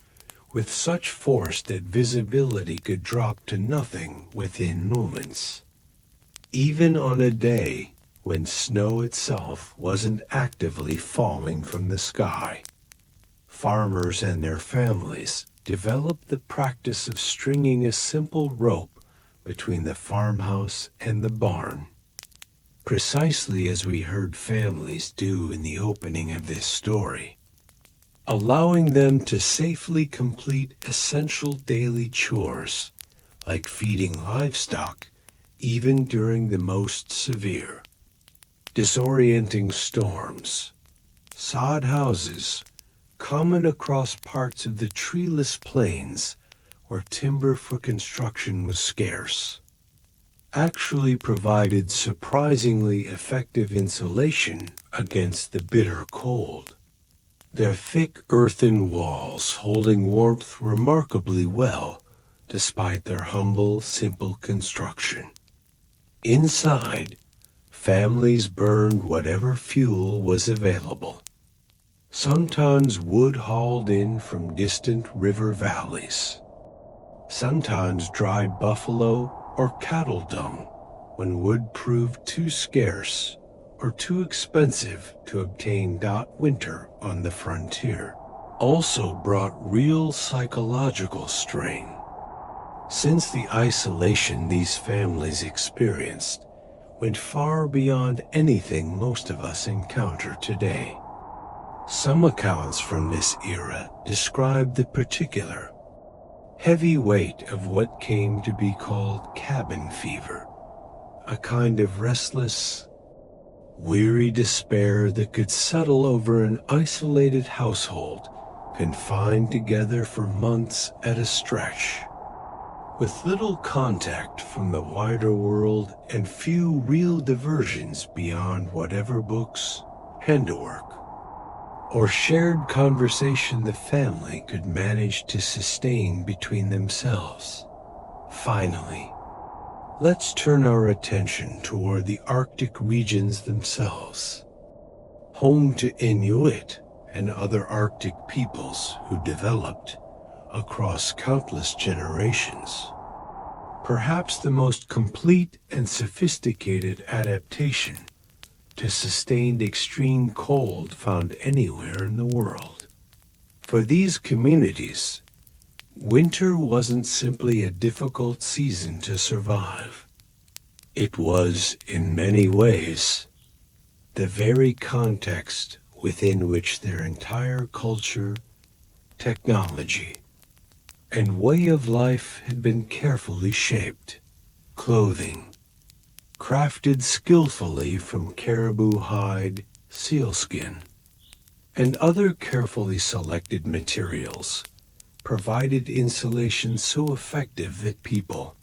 with such force that visibility could drop to nothing within moments. Even on a day when snow itself wasn't actively falling from the sky, farmers and their families developed the practice of stringing a simple rope between the farmhouse and the barn, precisely as we heard families do in the opening of this story, allowing them to safely complete essential daily chores like feeding livestock even during the most severe, disorienting storms. Sod houses, common across parts of the treeless plains where timber for construction was scarce, actually provided surprisingly effective insulation against the bitter cold, their thick earthen walls holding warmth remarkably well despite their humble, simple construction. Inside, families burned whatever fuel was available, sometimes wood hauled in from distant river valleys, sometimes dried buffalo or cattle dung when wood proved too scarce or too expensive to obtain. Winter on the frontier also brought real psychological strain, since the isolation these families experienced went far beyond anything most of us encounter today. Some accounts from this era describe the particular heavy weight of what came to be called cabin fever, a kind of restless, weary despair that could settle over an isolated household confined together for months at a stretch, with little contact from the wider world and few real diversions beyond whatever books, handiwork, or shared conversation the family could manage to sustain between themselves. Finally, let's turn our attention toward the Arctic regions themselves, home to Inuit and other Arctic peoples who developed, across countless generations, perhaps the most complete and sophisticated adaptation to sustained extreme cold found anywhere in the world. For these communities, winter wasn't simply a difficult season to survive. It was, in many ways, the very context within which their entire culture, technology, and way of life had been carefully shaped. Clothing, crafted skillfully from caribou hide, sealskin, and other carefully selected materials, provided insulation so effective that people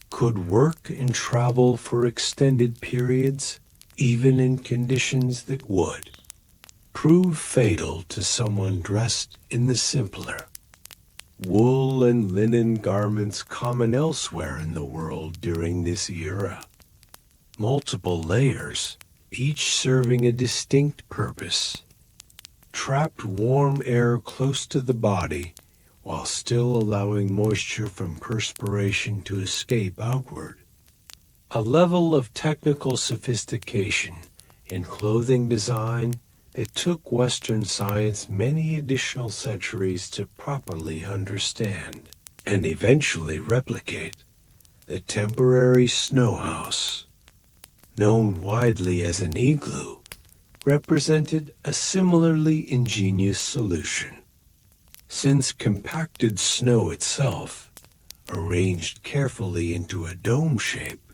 could work and travel for extended periods, even in conditions that would prove fatal to someone dressed in the simpler wool and linen garments common elsewhere in the world during this era. Multiple layers, each serving a distinct purpose. Trapped warm air close to the body while still allowing moisture from perspiration to escape outward. A level of technical sophistication in clothing design it took Western science many additional centuries to properly understand and eventually replicate. The temporary snow house, known widely as an igloo, represented a similarly ingenious solution. Since compacted snow itself, arranged carefully into a dome shape,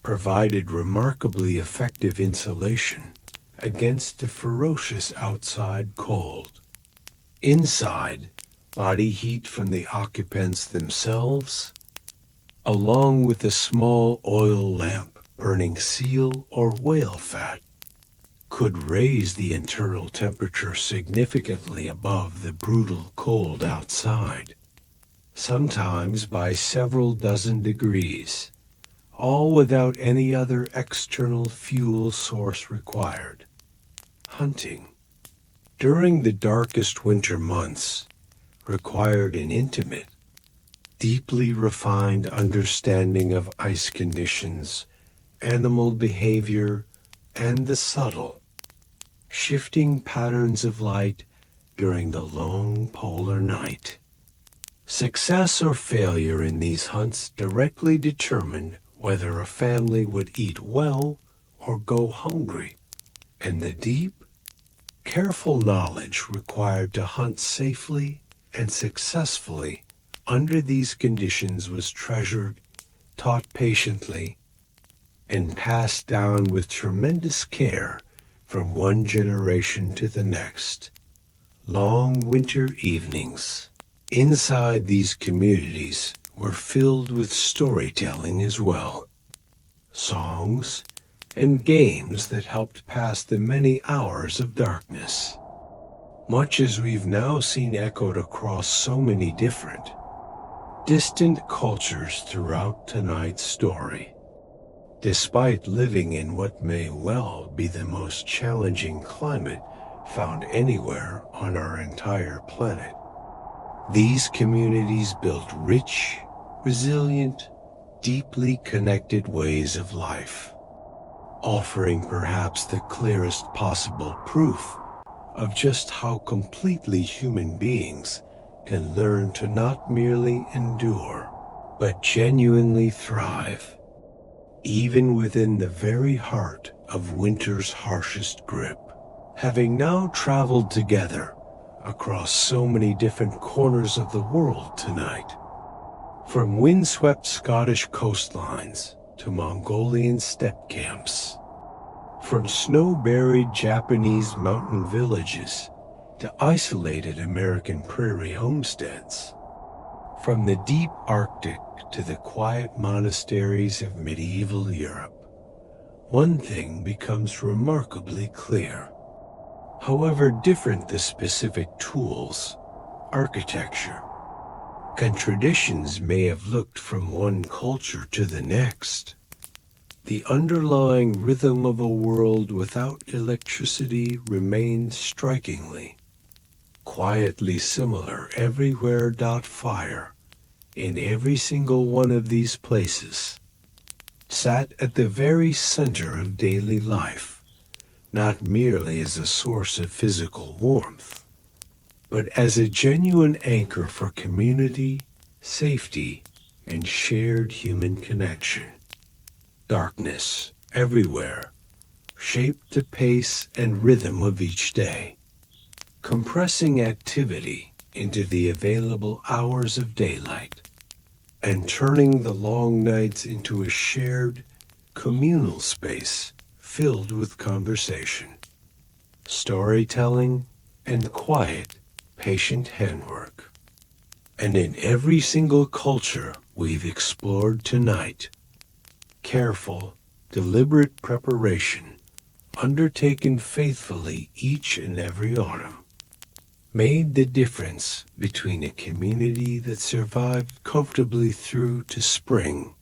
provided remarkably effective insulation against the ferocious outside cold. Inside, body heat from the occupants themselves, along with a small oil lamp burning seal or whale fat, could raise the internal temperature significantly above the brutal cold outside, sometimes by several dozen degrees, all without any other external fuel source required. Hunting, during the darkest winter months, required an intimate, deeply refined understanding of ice conditions, animal behavior, and the subtle, shifting patterns of light during the long polar night. Success or failure in these hunts directly determined whether a family would eat well or go hungry, and the deep, careful knowledge required to hunt safely and successfully under these conditions was treasured, taught patiently, and passed down with tremendous care from one generation to the next. Long winter evenings inside these communities were filled with storytelling as well. Songs and games that helped pass the many hours of darkness. Much as we've now seen echoed across so many different, distant cultures throughout tonight's story. Despite living in what may well be the most challenging climate found anywhere on our entire planet, these communities built rich, resilient, deeply connected ways of life, offering perhaps the clearest possible proof of just how completely human beings can learn to not merely endure, but genuinely thrive, even within the very heart of winter's harshest grip. Having now traveled together across so many different corners of the world tonight, from windswept Scottish coastlines to Mongolian steppe camps, from snow-buried Japanese mountain villages to isolated American prairie homesteads, from the deep Arctic to the quiet monasteries of medieval Europe, one thing becomes remarkably clear. However different the specific tools, architecture, and traditions may have looked from one culture to the next, the underlying rhythm of a world without electricity remained strikingly, quietly similar everywhere. Fire, in every single one of these places, sat at the very center of daily life, not merely as a source of physical warmth, but as a genuine anchor for community, safety, and shared human connection. Darkness everywhere shaped the pace and rhythm of each day, compressing activity into the available hours of daylight, and turning the long nights into a shared, communal space filled with conversation, storytelling, and quiet, patient handwork. And in every single culture we've explored tonight, careful, deliberate preparation undertaken faithfully each and every autumn, made the difference between a community that survived comfortably through to spring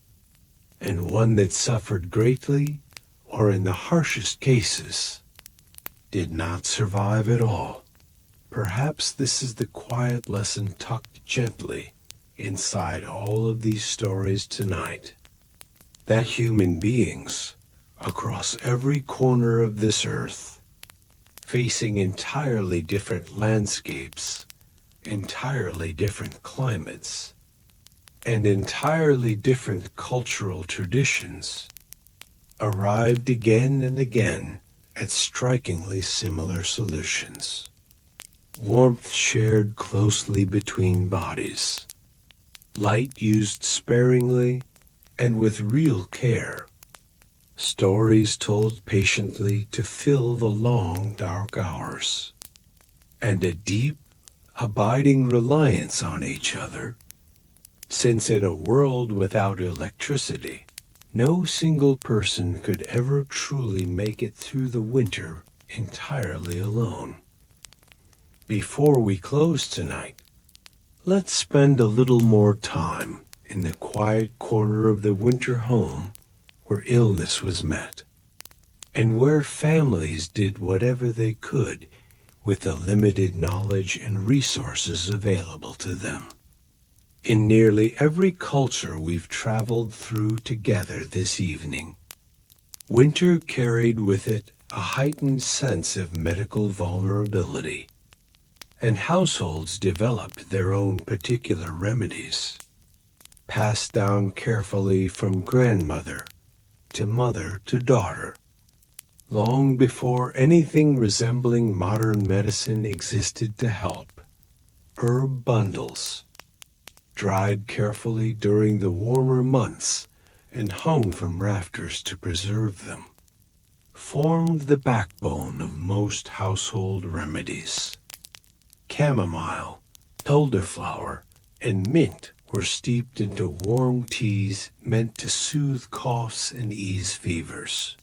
and one that suffered greatly, or in the harshest cases, did not survive at all. Perhaps this is the quiet lesson tucked gently inside all of these stories tonight, that human beings, across every corner of this earth, facing entirely different landscapes, entirely different climates, and entirely different cultural traditions, arrived again and again at strikingly similar solutions. Warmth shared closely between bodies, light used sparingly and with real care, stories told patiently to fill the long dark hours, and a deep, abiding reliance on each other, since in a world without electricity, no single person could ever truly make it through the winter entirely alone. Before we close tonight, let's spend a little more time in the quiet corner of the winter home where illness was met, and where families did whatever they could with the limited knowledge and resources available to them. In nearly every culture we've traveled through together this evening, winter carried with it a heightened sense of medical vulnerability, and households developed their own particular remedies, passed down carefully from grandmother to mother to daughter, long before anything resembling modern medicine existed to help. Herb bundles, dried carefully during the warmer months and hung from rafters to preserve them, formed the backbone of most household remedies. Chamomile, elderflower, and mint were steeped into warm teas meant to soothe coughs and ease fevers.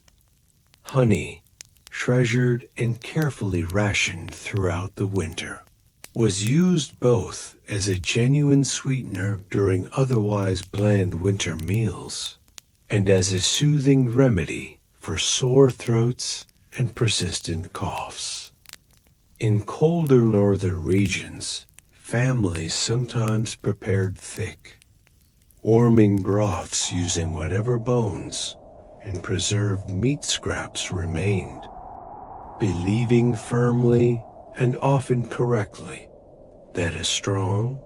Honey, treasured and carefully rationed throughout the winter, was used both as a genuine sweetener during otherwise bland winter meals and as a soothing remedy for sore throats and persistent coughs. In colder northern regions, families sometimes prepared thick, warming broths using whatever bones and preserved meat scraps remained, believing firmly and often correctly that a strong,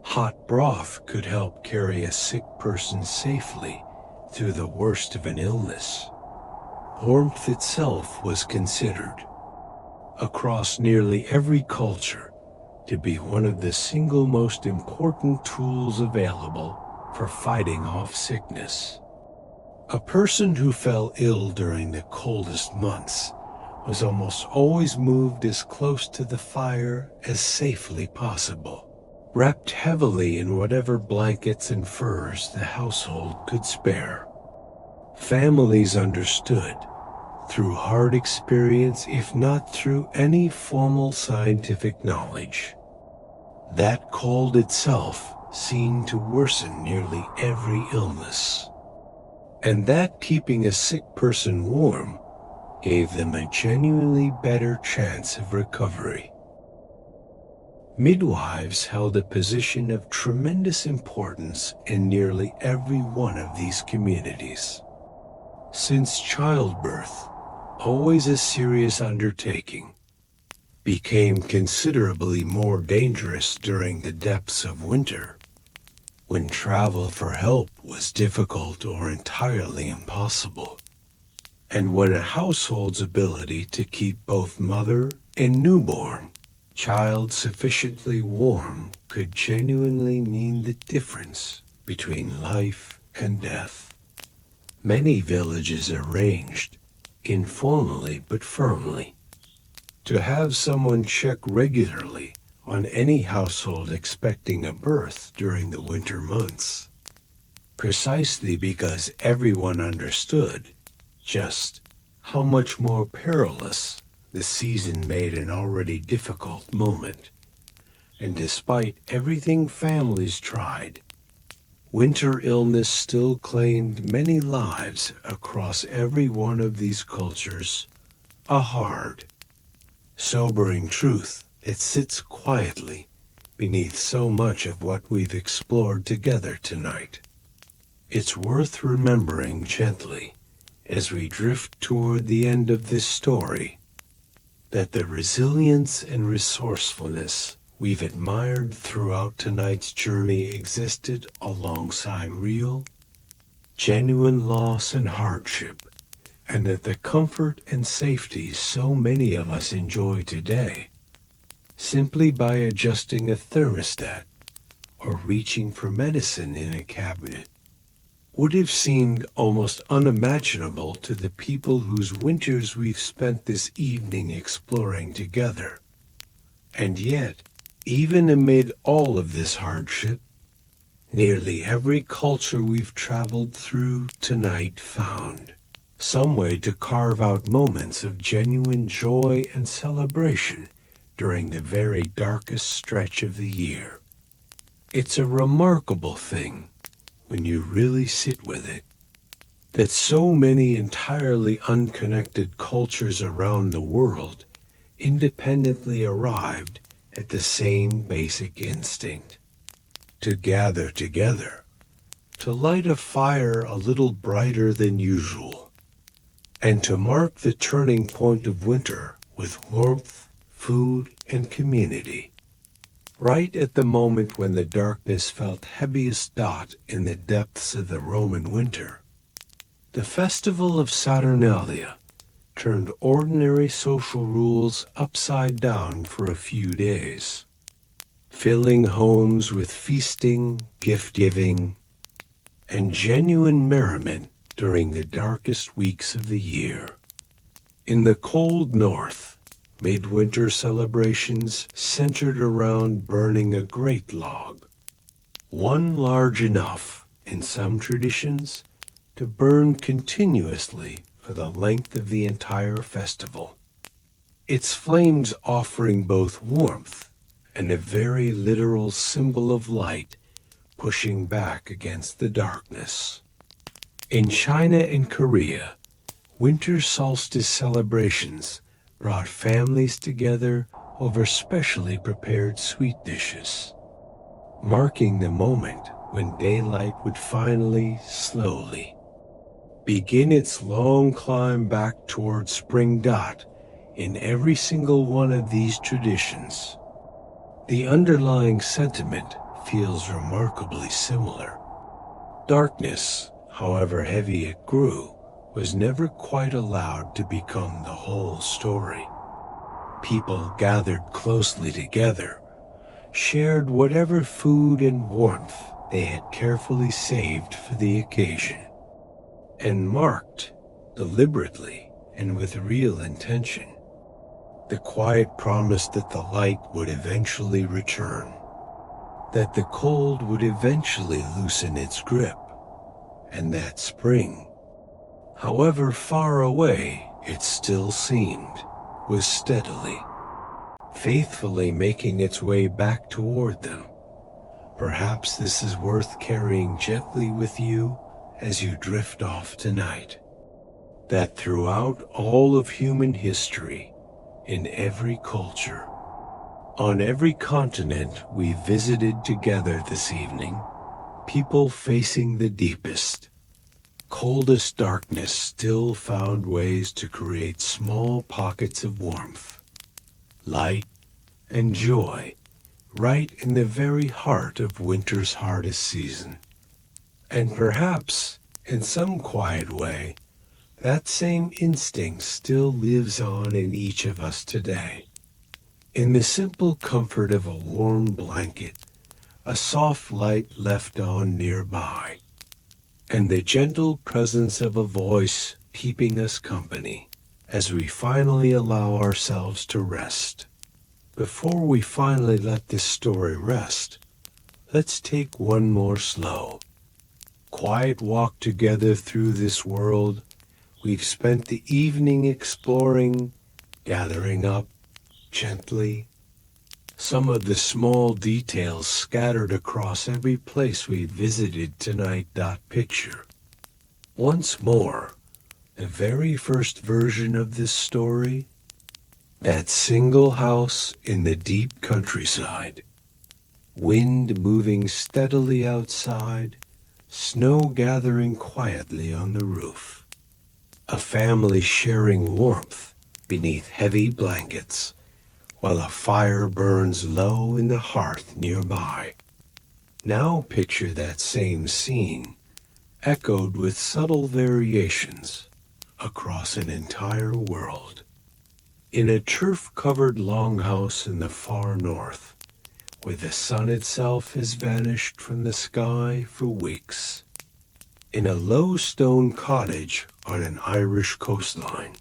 hot broth could help carry a sick person safely through the worst of an illness. Warmth itself was considered, across nearly every culture, to be one of the single most important tools available for fighting off sickness. A person who fell ill during the coldest months was almost always moved as close to the fire as safely possible, wrapped heavily in whatever blankets and furs the household could spare. Families understood, through hard experience if not through any formal scientific knowledge, that cold itself seemed to worsen nearly every illness, and that keeping a sick person warm gave them a genuinely better chance of recovery. Midwives held a position of tremendous importance in nearly every one of these communities, since childbirth, always a serious undertaking, became considerably more dangerous during the depths of winter, when travel for help was difficult or entirely impossible, and when a household's ability to keep both mother and newborn child sufficiently warm could genuinely mean the difference between life and death. Many villages arranged, informally but firmly, to have someone check regularly on any household expecting a birth during the winter months, precisely because everyone understood just how much more perilous the season made an already difficult moment. And despite everything families tried, winter illness still claimed many lives across every one of these cultures, a hard, sobering truth that sits quietly beneath so much of what we've explored together tonight. It's worth remembering gently as we drift toward the end of this story that the resilience and resourcefulness we've admired throughout tonight's journey existed alongside real, genuine loss and hardship, and that the comfort and safety so many of us enjoy today, simply by adjusting a thermostat or reaching for medicine in a cabinet, would have seemed almost unimaginable to the people whose winters we've spent this evening exploring together. And yet, even amid all of this hardship, nearly every culture we've traveled through tonight found some way to carve out moments of genuine joy and celebration during the very darkest stretch of the year. It's a remarkable thing, when you really sit with it, that so many entirely unconnected cultures around the world independently arrived at the same basic instinct: to gather together, to light a fire a little brighter than usual, and to mark the turning point of winter with warmth, food, and community. Right at the moment when the darkness felt heaviest dot in the depths of the Roman winter, the festival of Saturnalia turned ordinary social rules upside down for a few days, filling homes with feasting, gift-giving, and genuine merriment during the darkest weeks of the year. In the cold north, midwinter celebrations centered around burning a great log, one large enough, in some traditions, to burn continuously for the length of the entire festival, its flames offering both warmth and a very literal symbol of light pushing back against the darkness. In China and Korea, winter solstice celebrations brought families together over specially prepared sweet dishes, marking the moment when daylight would finally, slowly, begin its long climb back toward spring. In every single one of these traditions, the underlying sentiment feels remarkably similar. Darkness, however heavy it grew, was never quite allowed to become the whole story. People gathered closely together, shared whatever food and warmth they had carefully saved for the occasion, and marked, deliberately and with real intention, the quiet promise that the light would eventually return, that the cold would eventually loosen its grip, and that spring, however far away it still seemed, was steadily, faithfully making its way back toward them. Perhaps this is worth carrying gently with you as you drift off tonight, that throughout all of human history, in every culture, on every continent we visited together this evening, people facing the deepest, coldest darkness still found ways to create small pockets of warmth, light, and joy right in the very heart of winter's hardest season. And perhaps, in some quiet way, that same instinct still lives on in each of us today. In the simple comfort of a warm blanket, a soft light left on nearby, and the gentle presence of a voice keeping us company as we finally allow ourselves to rest. Before we finally let this story rest, let's take one more slow, quiet walk together through this world we've spent the evening exploring, gathering up gently some of the small details scattered across every place we visited tonight. Picture once more the very first version of this story, that single house in the deep countryside, wind moving steadily outside, snow gathering quietly on the roof, a family sharing warmth beneath heavy blankets, while a fire burns low in the hearth nearby. Now picture that same scene, echoed with subtle variations across an entire world. In a turf-covered longhouse in the far north, where the sun itself has vanished from the sky for weeks. In a low stone cottage on an Irish coastline,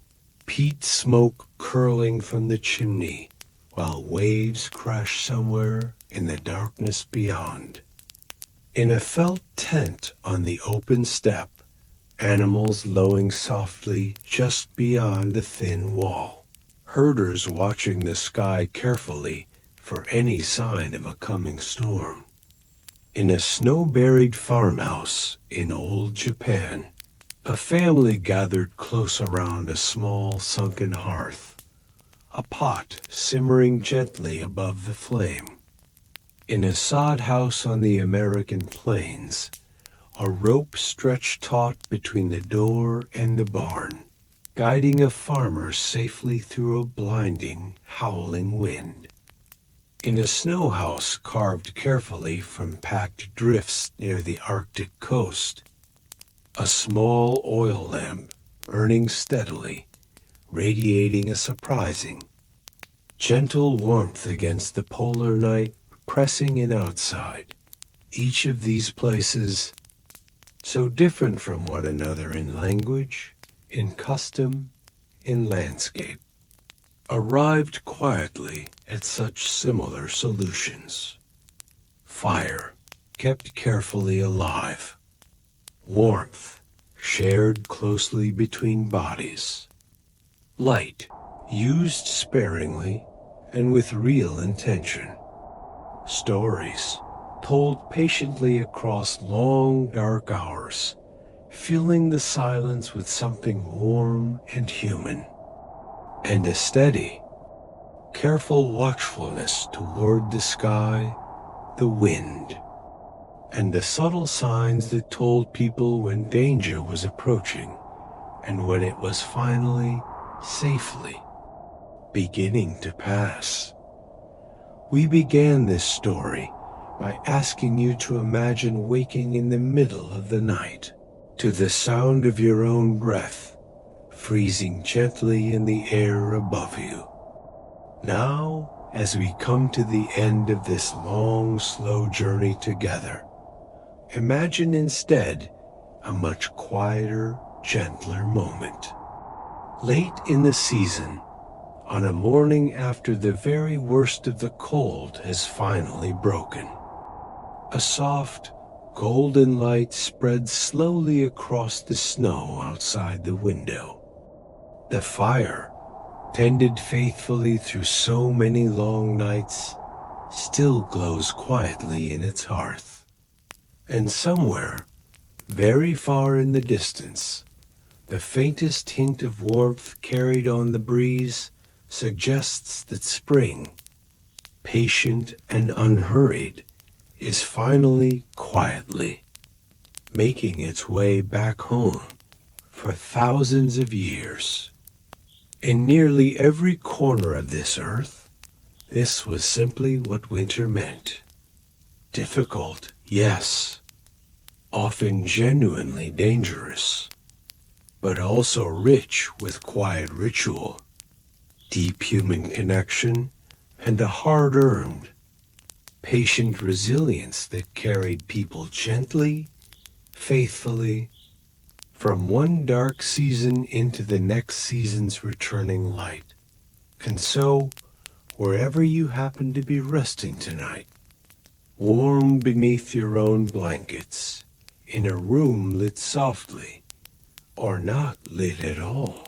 peat smoke curling from the chimney, while waves crash somewhere in the darkness beyond. In a felt tent on the open steppe, animals lowing softly just beyond the thin wall. Herders watching the sky carefully for any sign of a coming storm. In a snow-buried farmhouse in old Japan, a family gathered close around a small sunken hearth, a pot simmering gently above the flame. In a sod house on the American plains, a rope stretched taut between the door and the barn, guiding a farmer safely through a blinding, howling wind. In a snow house carved carefully from packed drifts near the Arctic coast, a small oil lamp burning steadily, radiating a surprising, gentle warmth against the polar night pressing in outside. Each of these places, so different from one another in language, in custom, in landscape, arrived quietly at such similar solutions. Fire, kept carefully alive. Warmth, shared closely between bodies. Light, used sparingly and with real intention. Stories, told patiently across long, dark hours, filling the silence with something warm and human. And a steady, careful watchfulness toward the sky, the wind, and the subtle signs that told people when danger was approaching and when it was finally, safely, beginning to pass. We began this story by asking you to imagine waking in the middle of the night to the sound of your own breath freezing gently in the air above you. Now, as we come to the end of this long, slow journey together, imagine instead a much quieter, gentler moment. Late in the season, on a morning after the very worst of the cold has finally broken, a soft, golden light spreads slowly across the snow outside the window. The fire, tended faithfully through so many long nights, still glows quietly in its hearth. And somewhere, very far in the distance, the faintest hint of warmth carried on the breeze suggests that spring, patient and unhurried, is finally quietly making its way back home for thousands of years. In nearly every corner of this earth, this was simply what winter meant. Difficult, yes, often genuinely dangerous, but also rich with quiet ritual, deep human connection, and a hard-earned, patient resilience that carried people gently, faithfully, from one dark season into the next season's returning light. And so, wherever you happen to be resting tonight, warm beneath your own blankets, in a room lit softly, or not lit at all.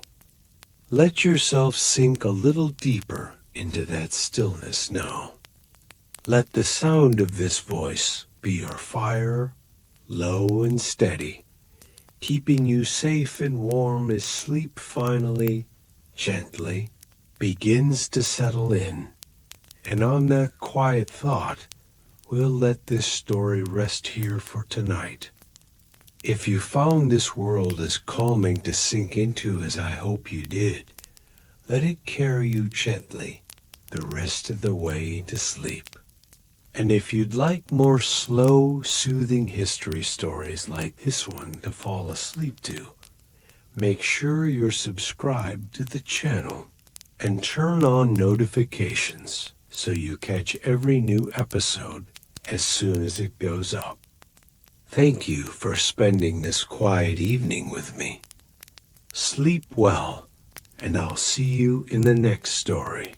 Let yourself sink a little deeper into that stillness now. Let the sound of this voice be your fire, low and steady, keeping you safe and warm as sleep finally, gently, begins to settle in. And on that quiet thought, we'll let this story rest here for tonight. If you found this world as calming to sink into as I hope you did, let it carry you gently the rest of the way to sleep. And if you'd like more slow, soothing history stories like this one to fall asleep to, make sure you're subscribed to the channel and turn on notifications so you catch every new episode as soon as it goes up. Thank you for spending this quiet evening with me. Sleep well, and I'll see you in the next story.